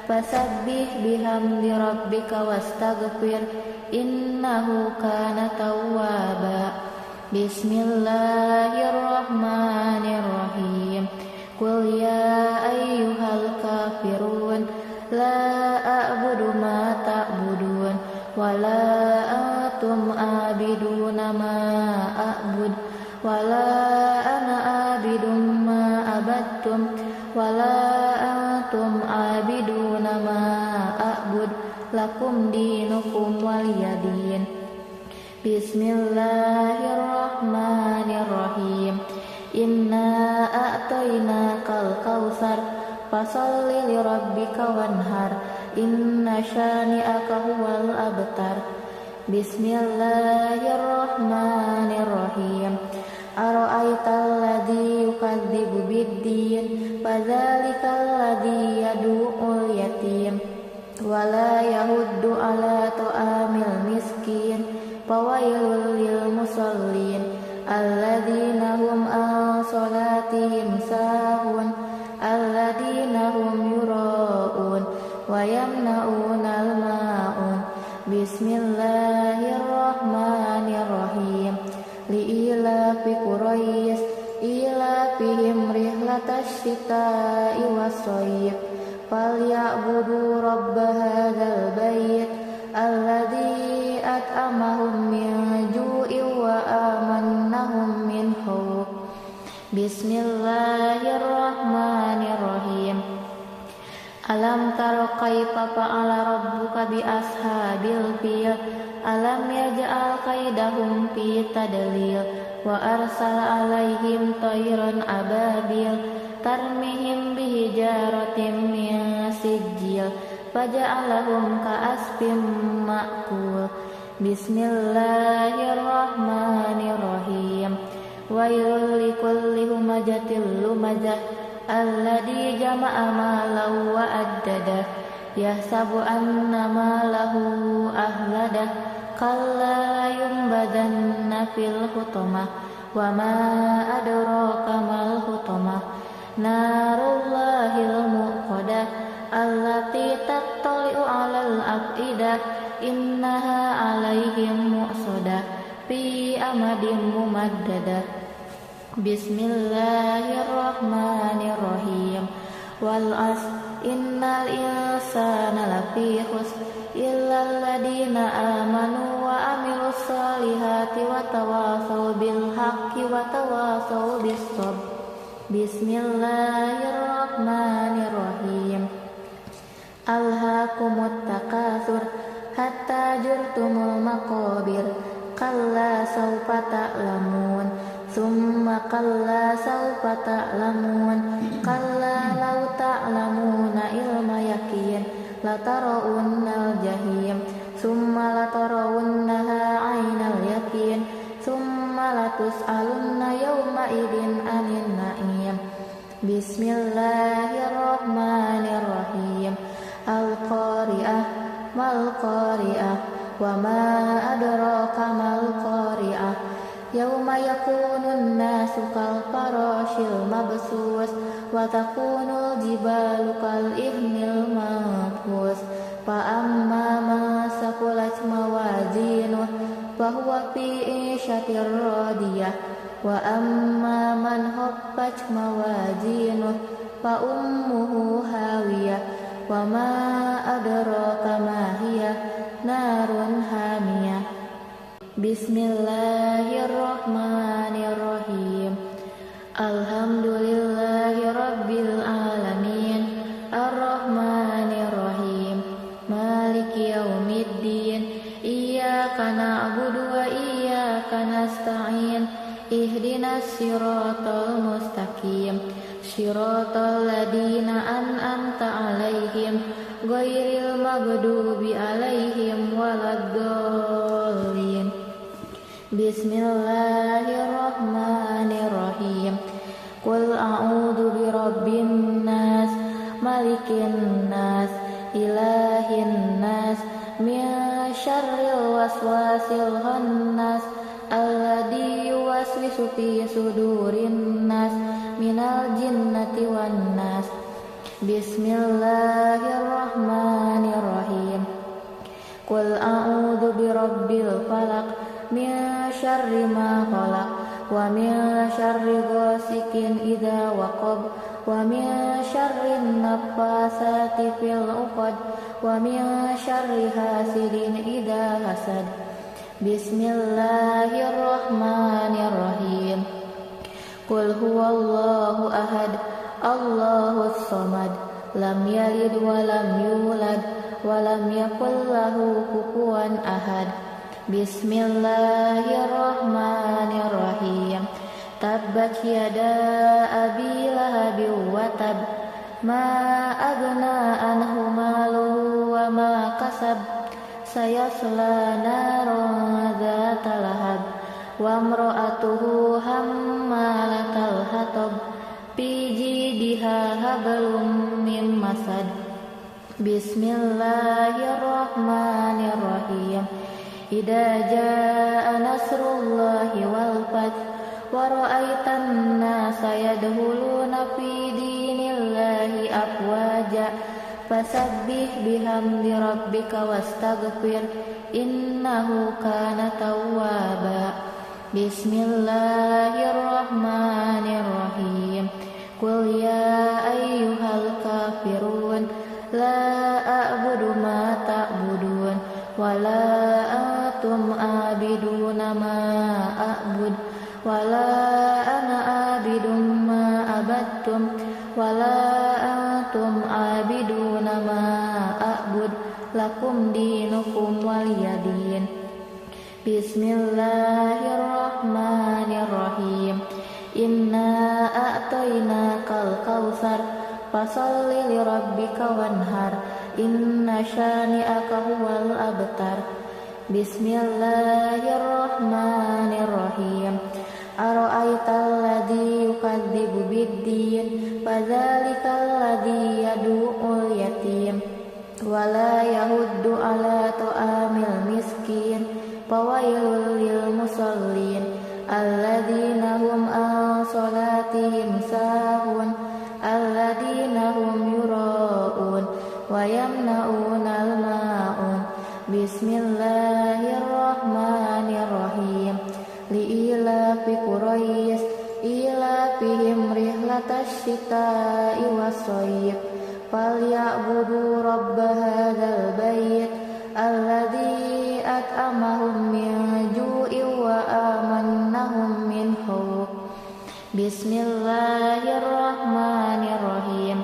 fasabbih bihamdi rabbika wastaghfir innahu kana tawwaba. Bismillahirrahmanirrahim. Qul ya ayyuhal kafirun la a'budu ma ta'budun wa la antum abiduna ma a'bud wa la ana abidum ma abattum wa la antum abiduna ma a'bud lakum dinukum waliyadin. Bismillahirrahmanirrahim. Inna a'tainakal kautsar fasalli lirabbika wanhar inna syani'aka huwal abtar. Bismillahirrahmanirrahim. Ara'aital ladzi yukadzibu biddin fadzalikal ladzi yad'ul yatim wa la yahuddu ala ta'amil miskin fawailul lil musallin alladzina hum an salatihim sahun alladzina hum yura'un wa yamna'unal ma'un. Bismillahirrahmanirrahim. Li'ilafi Quraisy ilafihim rihlatash shita'i was-shayb falya'budu rabb hadzal bait alladzi at'amahum min ju'in wa amannahum min khawf. Bismillahirrahmanirrahim. Alam tara kaifa fa'ala rabbuka bi ashabil fil alam yaj'al kaidahum fi tadlil wa arsala alaihim tayran ababil tarmihim bihijaratin min sijil faja'alahum ka'asfin ma'kul. Bismillahirrahmanirrahim. Wailul likulli humazatil lumazah alladzi jama'a malan wa addadah yahsabu anna malahu ahladah kalla yunbadanna fil hutamah wa ma adraka mal hutamah narullahil muqadah allati tattali'u 'alal afidah innaha 'alaihim mu'sadah fi amadin mumaddadah. Bismillahirrahmanirrahim. Wal 'asr innal insana lafi khusr illal ladzina amanu wa amilus solihati wa tawasaw bil haqqi wa tawasaw bis sabr. Bismillahirrahmanirrahim. Alhaakumut takatsur hatta zurtumul maqabir kalla sawfa ta'lamun summa kalla sawfa ta'lamun kalla law ta'lamuna ilma yaqin latarawunnal jahim summa latarawunnaha 'ainal yaqin summa latus'alunna yawma idin 'anil na'im. Bismillahirrahmanirrahim. Al-qari'ah mal qari'ah wa ma adraka mal qari'ah yauma yakunun nasu kal farashil mabsus wa takunul jibalu kal ihnil manfus fa amma man saqulat mawazinuh fa huwa fi 'ishatir radiyah wa amma man khaffat mawazinuh fa ummuhu hawiyah wa ma adraka ma hiya narun hamiyah. Bismillahirrahmanirrahim. Alhamdulillahi rabbil alamin arrahmanirrahim maliki yaumiddin iyyaka na'budu ihdinas siratal mustaqim siratal ladzina an'amta 'alaihim ghairil maghdubi 'alaihim waladdallin. Bismillahirrahmanirrahim. Qul a'udzu birabbin nas malikin nas ilahin nas min syarril waswasil khannas alladzi yuwaswisu fi sudurin nas minal jinnati wan nas. Bismillahirrahmanirrahim. Qul a'udzu birabbil falaq min syarri ma khalaq wa min syarri ghasikin idza waqab wa min syarri naffasati fil 'uqad wa min syarri hasidin idza hasad. Bismillahirrahmanirrahim. Qul huwallahu ahad Allahus samad lam yalid wa lam yulad wa lam yakul lahu kufuwan ahad. Bismillahirrahmanirrahim. Tabbat yada abi lahabin wa tab ma aghna anhu maluhu wa ma kasab sayasla naran dzata lahab wa imra'atuhu hammalatal hatab fi jidiha hablum min masad. Bismillahirrahmanirrahim. Idza jaa nasrullahi wal fath wa ra'aitan nasa yadkhuluna fi dinillahi afwaja fasabbih bihamdi rabbika wastaghfir innahu kana tawwaba. Bismillahirrahmanirrahim. Qul ya ayyuhal kafirun la a'budu ma ta'budun wa la antum abiduna ma a'bud wa la ana abidum ma abattum wa la antum abiduna ma a'bud lakum dinukum waliyadin. Bismillahirrahmanirrahim. Inna a'tainakal kautsar fasalli lirabbika wanhar inna syani'aka huwal abtar. Bismillahirrahmanirrahim. Ara'aital ladzi yukadzibu biddin fadzalikal ladzi yad'ul yatim wa la yahuddu ala ta'amil miskin fawailul lil musallin alladzina hum an salatihim sahun alladzina hum yura'un wa yamna'unal ma'un. Bismillahirrahmanirrahim. Li'ilafi Quraisy ilafihim rihlatash shita'i was-shayf falyabudu rabb hadzal bait alladzi at'amahum min ju'in wa amannahum min khauf. Bismillahirrahmanirrahim.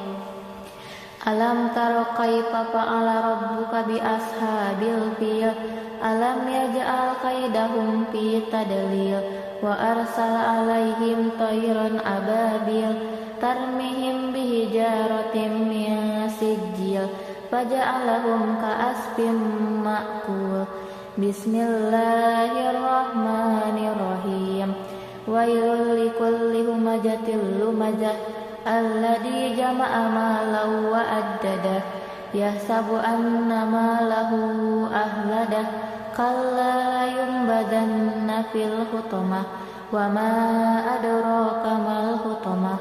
Alam tara kaifa fa'ala rabbuka bi ashabil fil alam yaj'al kaidahum fi tadlil wa arsala alaihim tayran ababil tarmihim bihijaratin min sijil faja'alahum ka'asfin ma'kul. Bismillahirrahmanirrahim. Wailul likulli humajatil lumazah alladzi jama'a malan wa addadah yahsabu anna malahu ahladah kalla yumbadanna fil hutamah wa ma adraka mal hutamah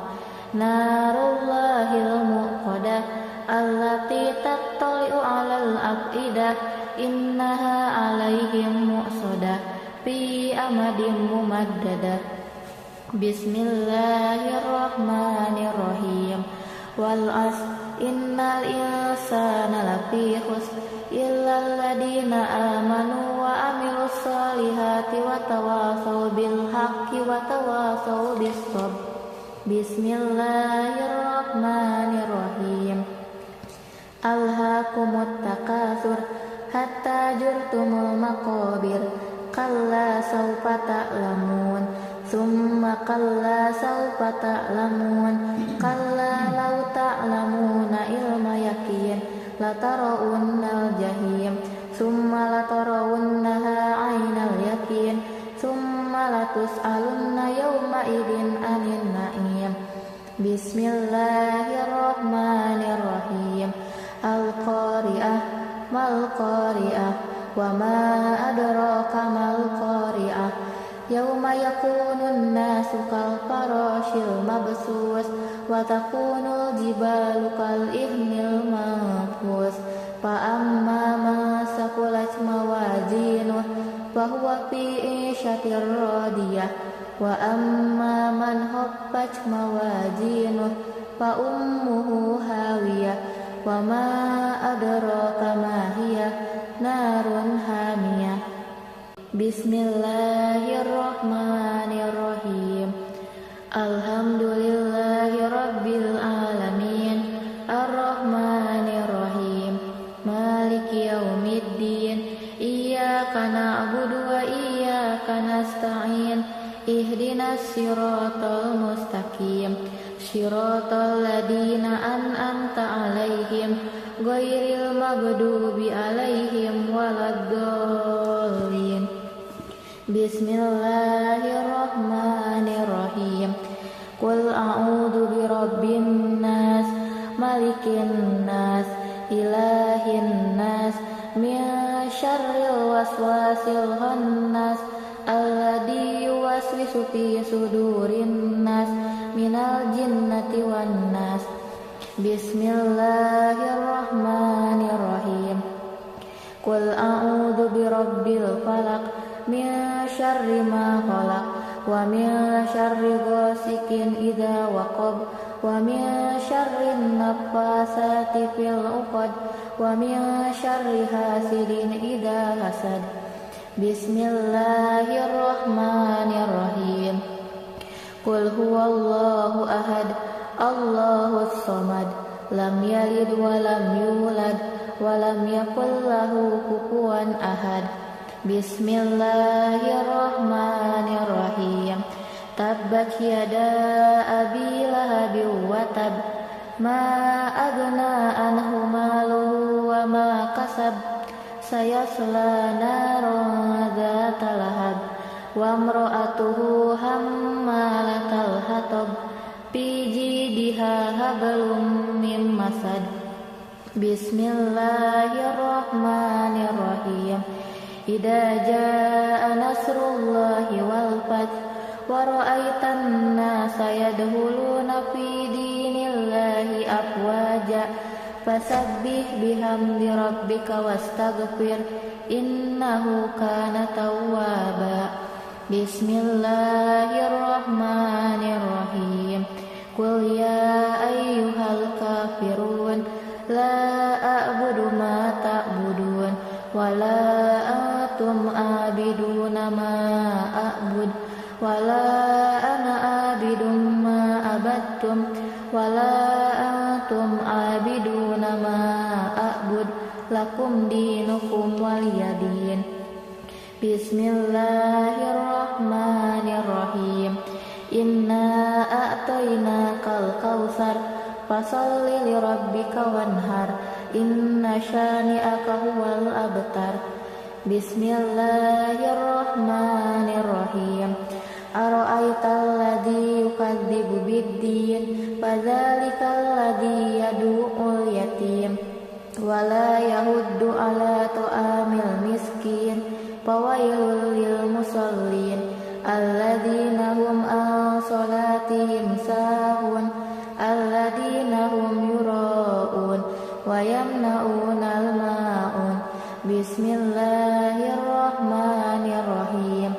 narullahil muqadah allati tattali'u 'alal afidah innaha 'alaihim mu'sadah fi amadin mumaddadah. Bismillahirrahmanirrahim. Wal 'asr innal insana lafi khusr illal ladzina amanu wa amilus solihati wa tawasaw bil haqqi wa tawasaw bis sabr. Bismillahirrahmanirrahim. Alhaakumut takatsur hatta zurtumul maqabir kalla sawfa ta'lamun tsumma ta'lamun kalla law ta'lamuna ilma yaqin latarawunnal jahim summa latarawunnaha 'ainal yaqin summa latus'alunna yawma idzin 'anil na'im. Bismillahirrahmanirrahim. Al-Qari'ah mal Qari'ah wa ma adraka mal Qari'ah. Yauma yakunun nasu kal farashil mabsus wa takunul jibalu kal ihnil manfus. Fa amma man saqulat mawazinuh fa huwa fi 'ishatir radiyah wa amma man khaffat mawazinuh fa ummuhu hawiyah wa ma adraka ma hiya narun hamiyah. Bismillahirrahmanirrahim. Alhamdulillahi rabbil alamin arrahmanirrahim maliki yaumiddin iyyaka na'budu wa iyyaka nasta'in ihdinas siratal mustaqim siratal ladzina an'amta 'alaihim ghairil maghdubi 'alaihim waladdallin. Bismillahirrahmanirrahim. Qul a'udzu birabbin nas malikin nas ilahin nas min syarril waswasil khannas alladzi yuwaswisu fi sudurin nas minal jinnati wan nas. Bismillahirrahmanirrahim. Qul a'udzu birabbil falaq min syarri ma khalaq wa min syarri ghasikin idza waqab wa min syarri naffasati fil 'uqad wa min syarri hasidin idza hasad. Bismillahirrahmanirrahim. Qul huwallahu ahad Allahus samad lam yalid wa lam yulad wa lam yakul lahu kufuwan ahad. Bismillahirrahmanirrahim. Tabbat yada abi lahabin wa tab ma aghna anhu maluhu wa ma kasab sayasla naran dzata lahab wa imra'atuhu hammalatal hatab fi jidiha hablum min masad. Bismillahirrahmanirrahim. Idza jaa nasrullahi wal fath wa ra'aitan nasa yadkhuluna fi dinillahi afwaja fasabbih bihamdi rabbika wastaghfir innahu kana tawwaba. Bismillahirrahmanirrahim. Qul ya ayyuhal kafirun la a'budu ma ta'budun wa la antum abiduna ma a'bud wa la ana abidum ma abattum wa la antum abiduna ma a'bud lakum dinukum waliyadin. Bismillahirrahmanirrahim. Inna a'tainakal kautsar fasalli lirabbika wanhar inna syani'aka huwal abtar. Bismillahirrahmanirrahim. Ara'aital ladzi yukadzibu biddin fadzalikal ladzi yad'ul yatim wa la yahuddu ala ta'amil miskin fawailul lil musallin alladzina hum an salatihim sahun alladzina hum yura'un wa yamna'unal ma'un. Bismillahirrahmanirrahim.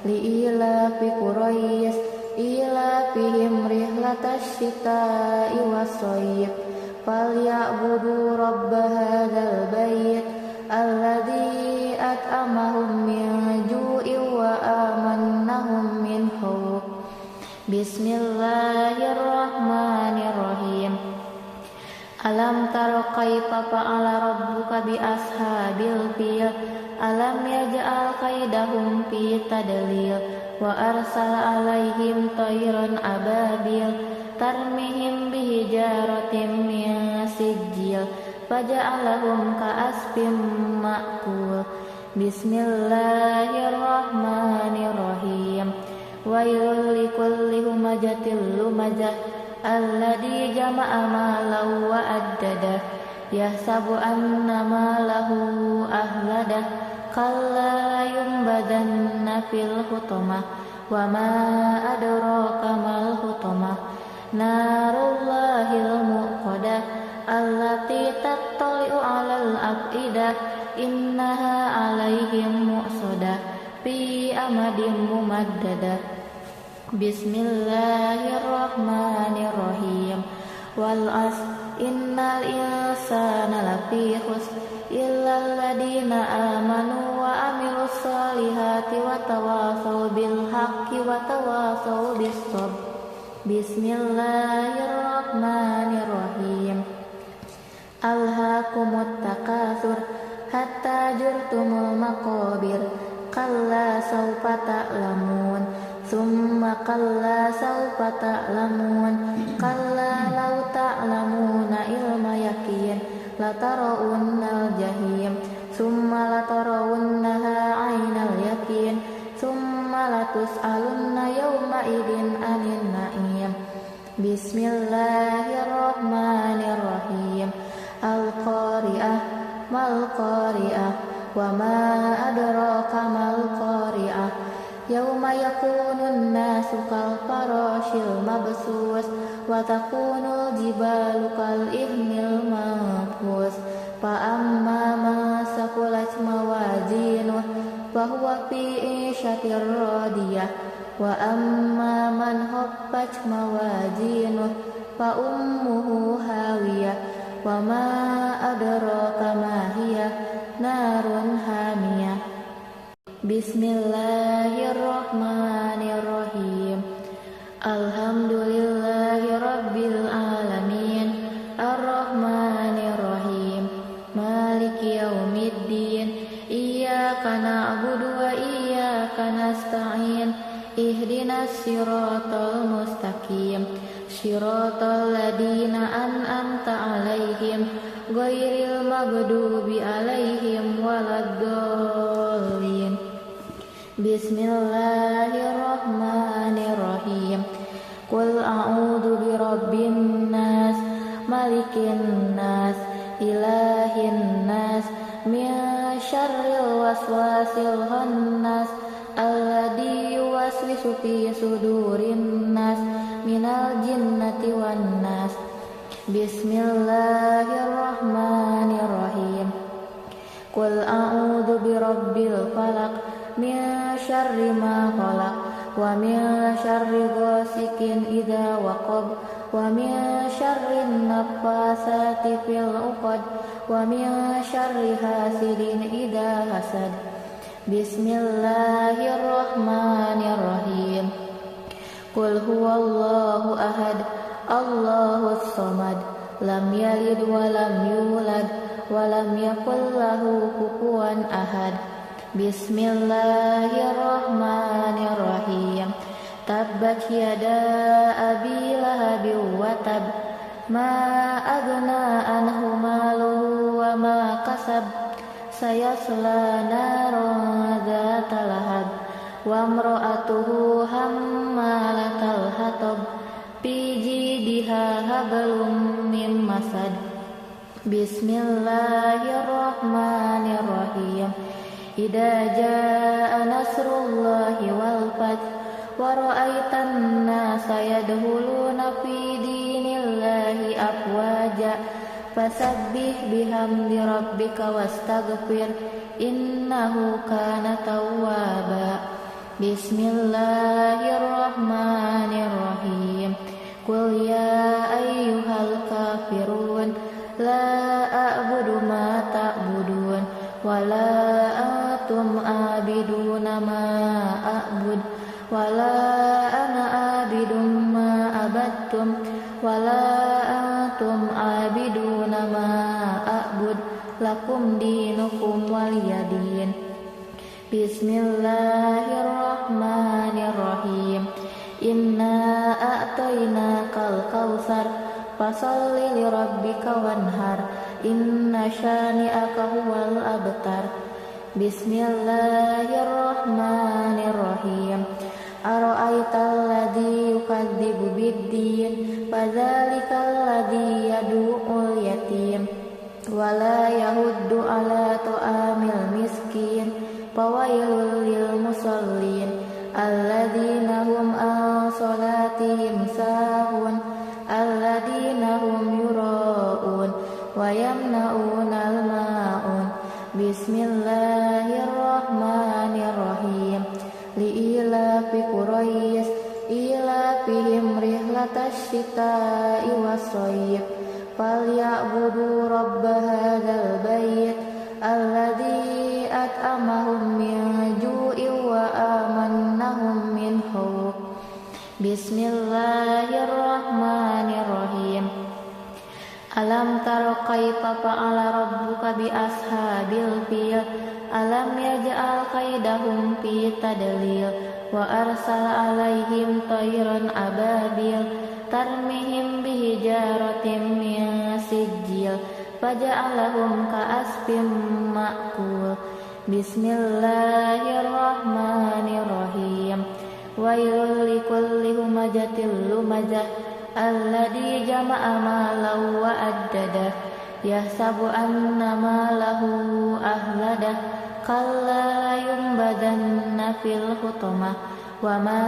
Li'ilafi Quraisy ilafihim rihlatash shita'i was-shayb falyabudu rabb hadzal bait alladzi at'amahum min ju'in wa amannahum min khawf. Bismillahirrahmanirrahim. Alam tara kaifa fa'ala rabbuka bi ashabil fil alam yaj'al kaidahum fi tadlil wa arsala alaihim tayran ababil tarmihim bihijaratin min sijil faja'alahum ka'asfin ma'kul. Bismillahirrahmanirrahim. Wailul likulli humajatil lumajah alladzi jama'a malan wa addadah yahsabu anna malahu ahladah kalla layumbadanna fil hutamah wa ma adraka mal hutamah narullahil muqadah allati tattali'u 'alal afidah innaha 'alaihim mu'sadah fi amadin mumaddadah. Bismillahirrahmanirrahim. Wal 'asr innal insana lafi khusr illal ladina amanu wa amilus solihati wa tawasaw bil haqqi wa tawasaw bis sabr. Bismillahirrahmanirrahim. Alhaakumut takatsur hatta zurtumul maqabir kalla sawfa ta'lamun summa kalla sawfa ta'lamun kalla law ta'lamuna ilma yaqin latarawunnal jahim summa latarawunnaha 'ainal yaqin summa latus'alunna yawma idin 'anil na'im. Bismillahirrahmanirrahim. Al-qari'ah mal qari'ah wa ma adraka mal qari'ah yauma yakunun nasu kal farashil mabsus wa takunul jibalu kal ihnil manfus fa amma man saqulat mawazinuh fa huwa fi 'ishatir radiyah wa amma man khaffat mawazinuh fa ummuhu hawiyah wa ma adraka ma hiya narun hamiyah. Bismillahirrahmanirrahim. Alhamdulillahi rabbil alamin arrahmanirrahim maliki yaumiddin iyyaka na'budu wa iyyaka nasta'in ihdinas siratal mustaqim siratal ladzina an'amta 'alaihim ghairil maghdubi 'alaihim waladdallin. Bismillahirrahmanirrahim. Qul a'udzu birabbin nas malikin nas ilahin nas min syarril waswasil khannas alladzi yuwaswisu fi sudurin nas minal jinnati wan nas. Bismillahirrahmanirrahim. Qul a'udzu birabbil falaq min syarri ma khalaq wa min syarri ghasikin idza waqab wa min syarri naffasati fil 'uqad wa min syarri hasidin idza hasad. Bismillahirrahmanirrahim. Qul huwallahu ahad Allahus samad lam yalid wa lam yulad wa lam yakul lahu kufuwan ahad. Bismillahirrahmanirrahim. Tabbat yada abi lahabin wa tab ma aghna anhu maluhu wa ma kasab sayasla naran dzata lahab wa imra'atuhu hammalatal hatab fi jidha hablum mim masad. Bismillahirrahmanirrahim. Idza jaa nasrullahi wal fath wa ra'aitan nasa yadkhuluna fi dinillahi afwaja fasabbih bihamdi rabbika wastaghfir innahu kana tawwaba. Bismillahirrahmanirrahim. Qul ya ayyuhal kafirun la a'budu ma ta'budun wa la antum abiduna ma a'bud wa la ana abidum ma abattum wa la antum abiduna ma a'bud lakum dinukum waliyadin. Bismillahirrahmanirrahim. Inna a'tainakal kautsar fasholli lirabbika wanhar. Inna syani'aka huwal abtar. Bismillahirrahmanirrahim. Ara'aital ladzi yukadzibu biddin fadzalikal ladzi yad'ul yatim wala yahuddu ala ta'amil miskin fawailul lil musallin alladzina hum an salatihim sahun alladzina hum yura'un wa yamna'unal ma'un. Bismillahirrahmanirrahim. Li'ilafi Quraisy ilafihim rihlatash shita'i was-shayb falyabudu rabb hadzal bait alladzi at'amahum min ju'in wa amannahum min khauf. Bismillahirrahmanirrahim. Alam tara kaifa fa'ala rabbuka bi ashabil fil. Alam yaj'al kaidahum fi tadlil wa arsala alaihim tayran ababil tarmihim bihijaratin min sijil faja'alahum ka'asfin ma'kul. Bismillahirrahmanirrahim. Wailul likulli humazatil lumazah alladzi jama'a malan wa addadah yahsabu anna malahu ahladah kalla layumbadanna fil hutamah wa ma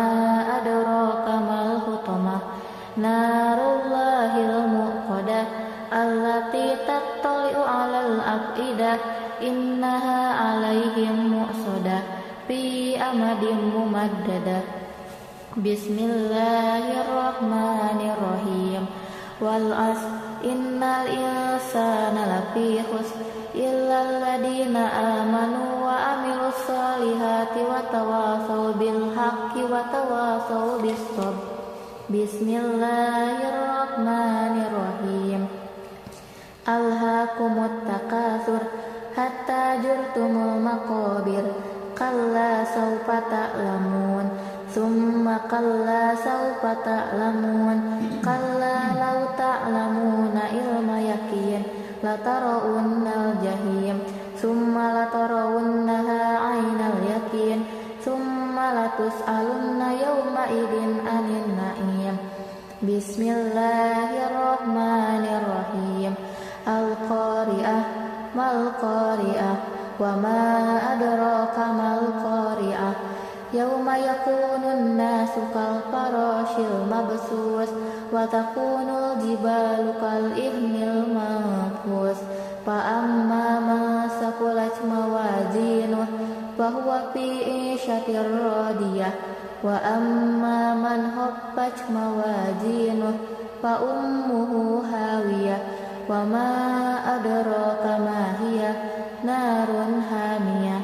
adraka mal hutamah narullahil muqadah allati tattali'u 'alal afidah innaha 'alaihim mu'sadah fi amadin mumaddadah. Bismillahirrahmanirrahim. Wal 'asr innal insana lafi khusr illal ladina amanu wa amilus solihati wa tawasaw bil haqqi wa tawasaw bis sabr. Bismillahirrahmanirrahim. Alhaakumut takatsur hatta zurtumul maqabir kalla sawfa ta'lamun summa kalla sawfa ta'lamun kalla law ta'lamuna ilma yakin latarawunnal jahim summa latarawunnaha 'ainal yakin summa latus'alunna yawma idzin 'anil na'im. Bismillahirrahmanirrahim. Al-qari'ah mal qari'ah wa ma adraka mal qari'ah yauma yakunun nasu kal farashil mabsus wa takunul jibalu kal ihnil manfus fa amma man saqulat mawazinuh fa huwa fi 'ishatir radiyah wa amma man khaffat mawazinuh fa ummuhu hawiyah wa ma adraka ma hiya narun hamiyah.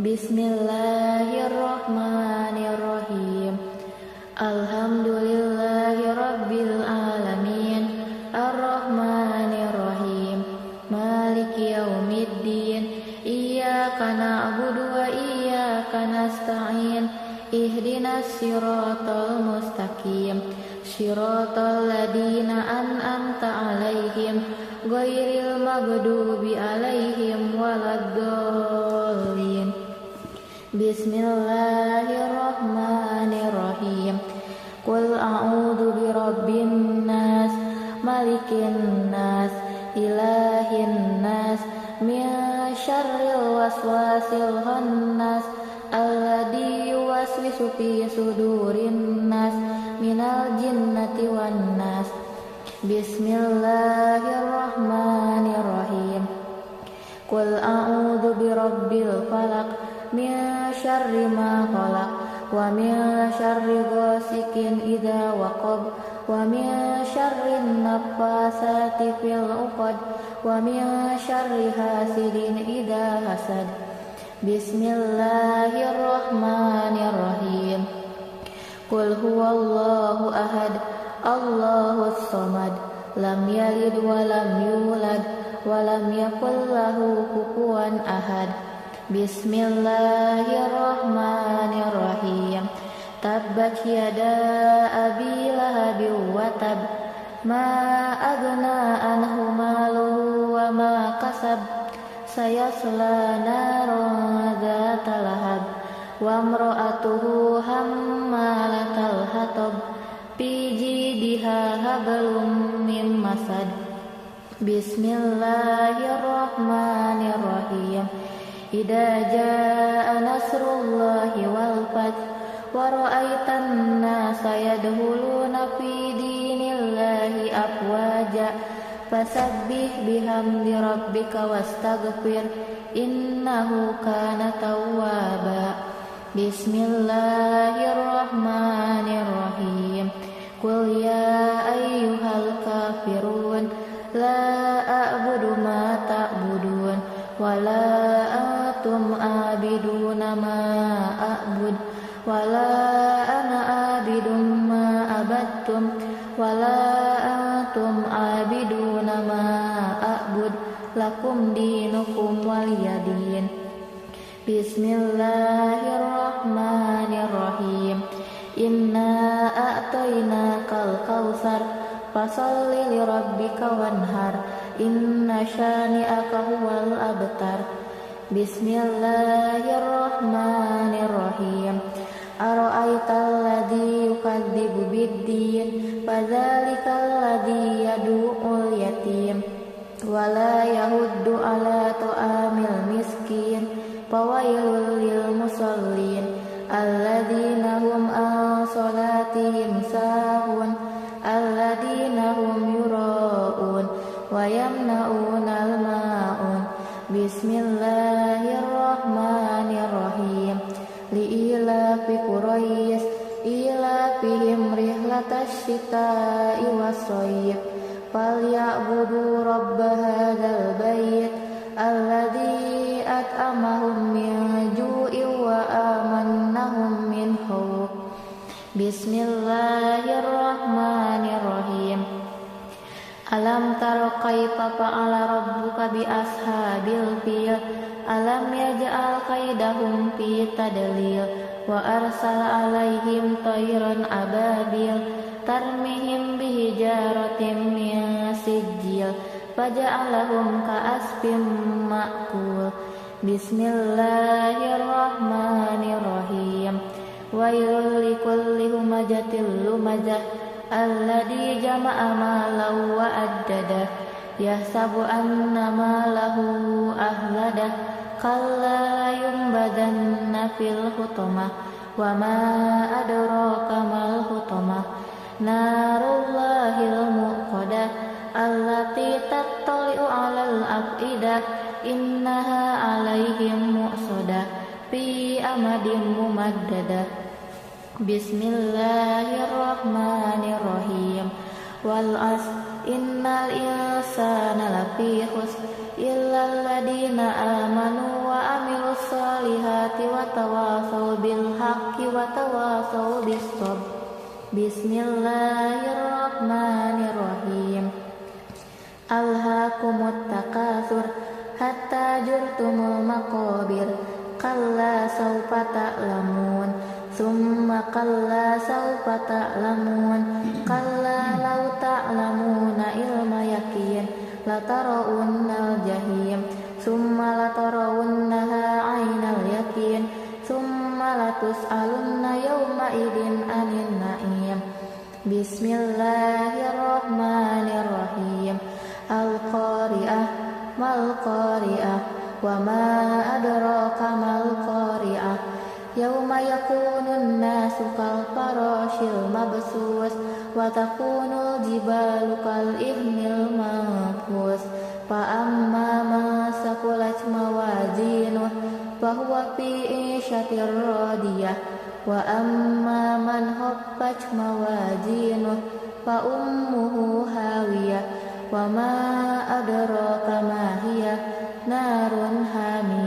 Bismillahirrahmanirrahim. Alhamdulillahi rabbil alamin arrahmanirrahim maliki yaumiddin iyyaka na'budu wa iyyaka nasta'in ihdinas siratal mustaqim siratal ladzina an'amta 'alaihim ghairil maghdubi 'alaihim waladdallin. Bismillahirrahmanirrahim. Qul a'udzu birabbin nas malikin nas ilahin nas min syarril waswasil khannas alladzi yuwaswisu fi sudurin nas minal jinnati wan nas. Bismillahirrahmanirrahim. Qul a'udzu birabbil falaq min syarri ma khalaq wa min syarri ghasikin idza waqab wa min syarri naffasati fil 'uqad wa min syarri hasidin idza hasad. Bismillahirrahmanirrahim. Qul huwallahu ahad Allahus samad lam yalid wa lam yulad wa lam yakul lahu kufuwan ahad. Bismillahirrahmanirrahim. Tabbat yada abi lahabin wa tab. Ma agna anhu maluhu wa ma kasab. Sayasla naran dzata lahab. Wa imra'atuhu hammalatal hatab. Fi jidiha hablum min masad. Bismillahirrahmanirrahim. Idza jaa nasrullahi wal fath wa ra'aitan nasa yadkhuluna fi dinillahi afwaja fasabbih bihamdi rabbika wastaghfir innahu kana tawwaba. Bismillahirrahmanirrahim. Qul ya ayyuhal kafirun la a'budu ma ta'budun wa la antum abiduna ma a'bud wa la ana abidum ma abattum wa la antum abiduna ma a'bud lakum dinukum waliyadin. Bismillahirrahmanirrahim. Inna a'tainakal kautsar fasalli lirabbika wanhar inna syani'aka huwal abtar. Bismillahirrahmanirrahim. Ara'aital ladzi yukadzibu biddin fadzalikal ladzi yad'ul yatim wa la yahuddu ala ta'amil miskin fawailul lil musallin alladzina hum an salatihim sahun alladzina hum yura'un wa yamna'unal ma'un. Bismillahirrahmanirrahim. Li'ilafi Quraisy ilafihim rihlatash shita'i was-shayb falya'budu rabb hadzal bait alladzi at'amahum min ju'in wa amannahum min khawf. Bismillahirrahmanirrahim. Alam tara kaifa fa'ala rabbuka bi ashabil fil. Alam yaj'al kaidahum fi tadlil wa arsala alaihim tayran ababil tarmihim bihijaratin min sijil faja'alahum ka'asfin ma'kul. Bismillahirrahmanirrahim. Wailul likulli humazatil lumazah alladzi jama'a malan wa addadah yahsabu anna malahu ahladah kalla yumbadanna fil hutamah wa ma adraka mal hutamah narullahil muqadah allati tattali'u 'alal afidah innaha 'alaihim mu'sadah fi amadin mumaddadah. Bismillahirrahmanirrahim. Wal 'asr innal insana lafi khusr illal ladzina amanu wa amilus solihati wa tawasaw bil haqqi wa tawasaw bis sabr. Bismillahirrahmanirrahim. Alhaakumut takatsur hatta zurtumul maqabir kalla sawfa ta'lamun summa kalla sawfa ta'lamun kalla law ta'lamuna ilma yaqin latarawunnal jahim summa latarawunnaha 'ainal yaqin summa latus'alunna yawma idin 'anil na'im. Bismillahirrahmanirrahim. Al-qari'ah mal qari'ah wa ma adraka mal qari'ah yauma yakunun nasu kal farashil mabsus wa takunul jibalu kal ihnil manfus fa amma man saqulat mawazinuh fa huwa fi 'ishatir radiyah wa amma man khaffat mawazinuh fa ummuhu hawiyah wa ma adraka ma hiya narun hamiyah.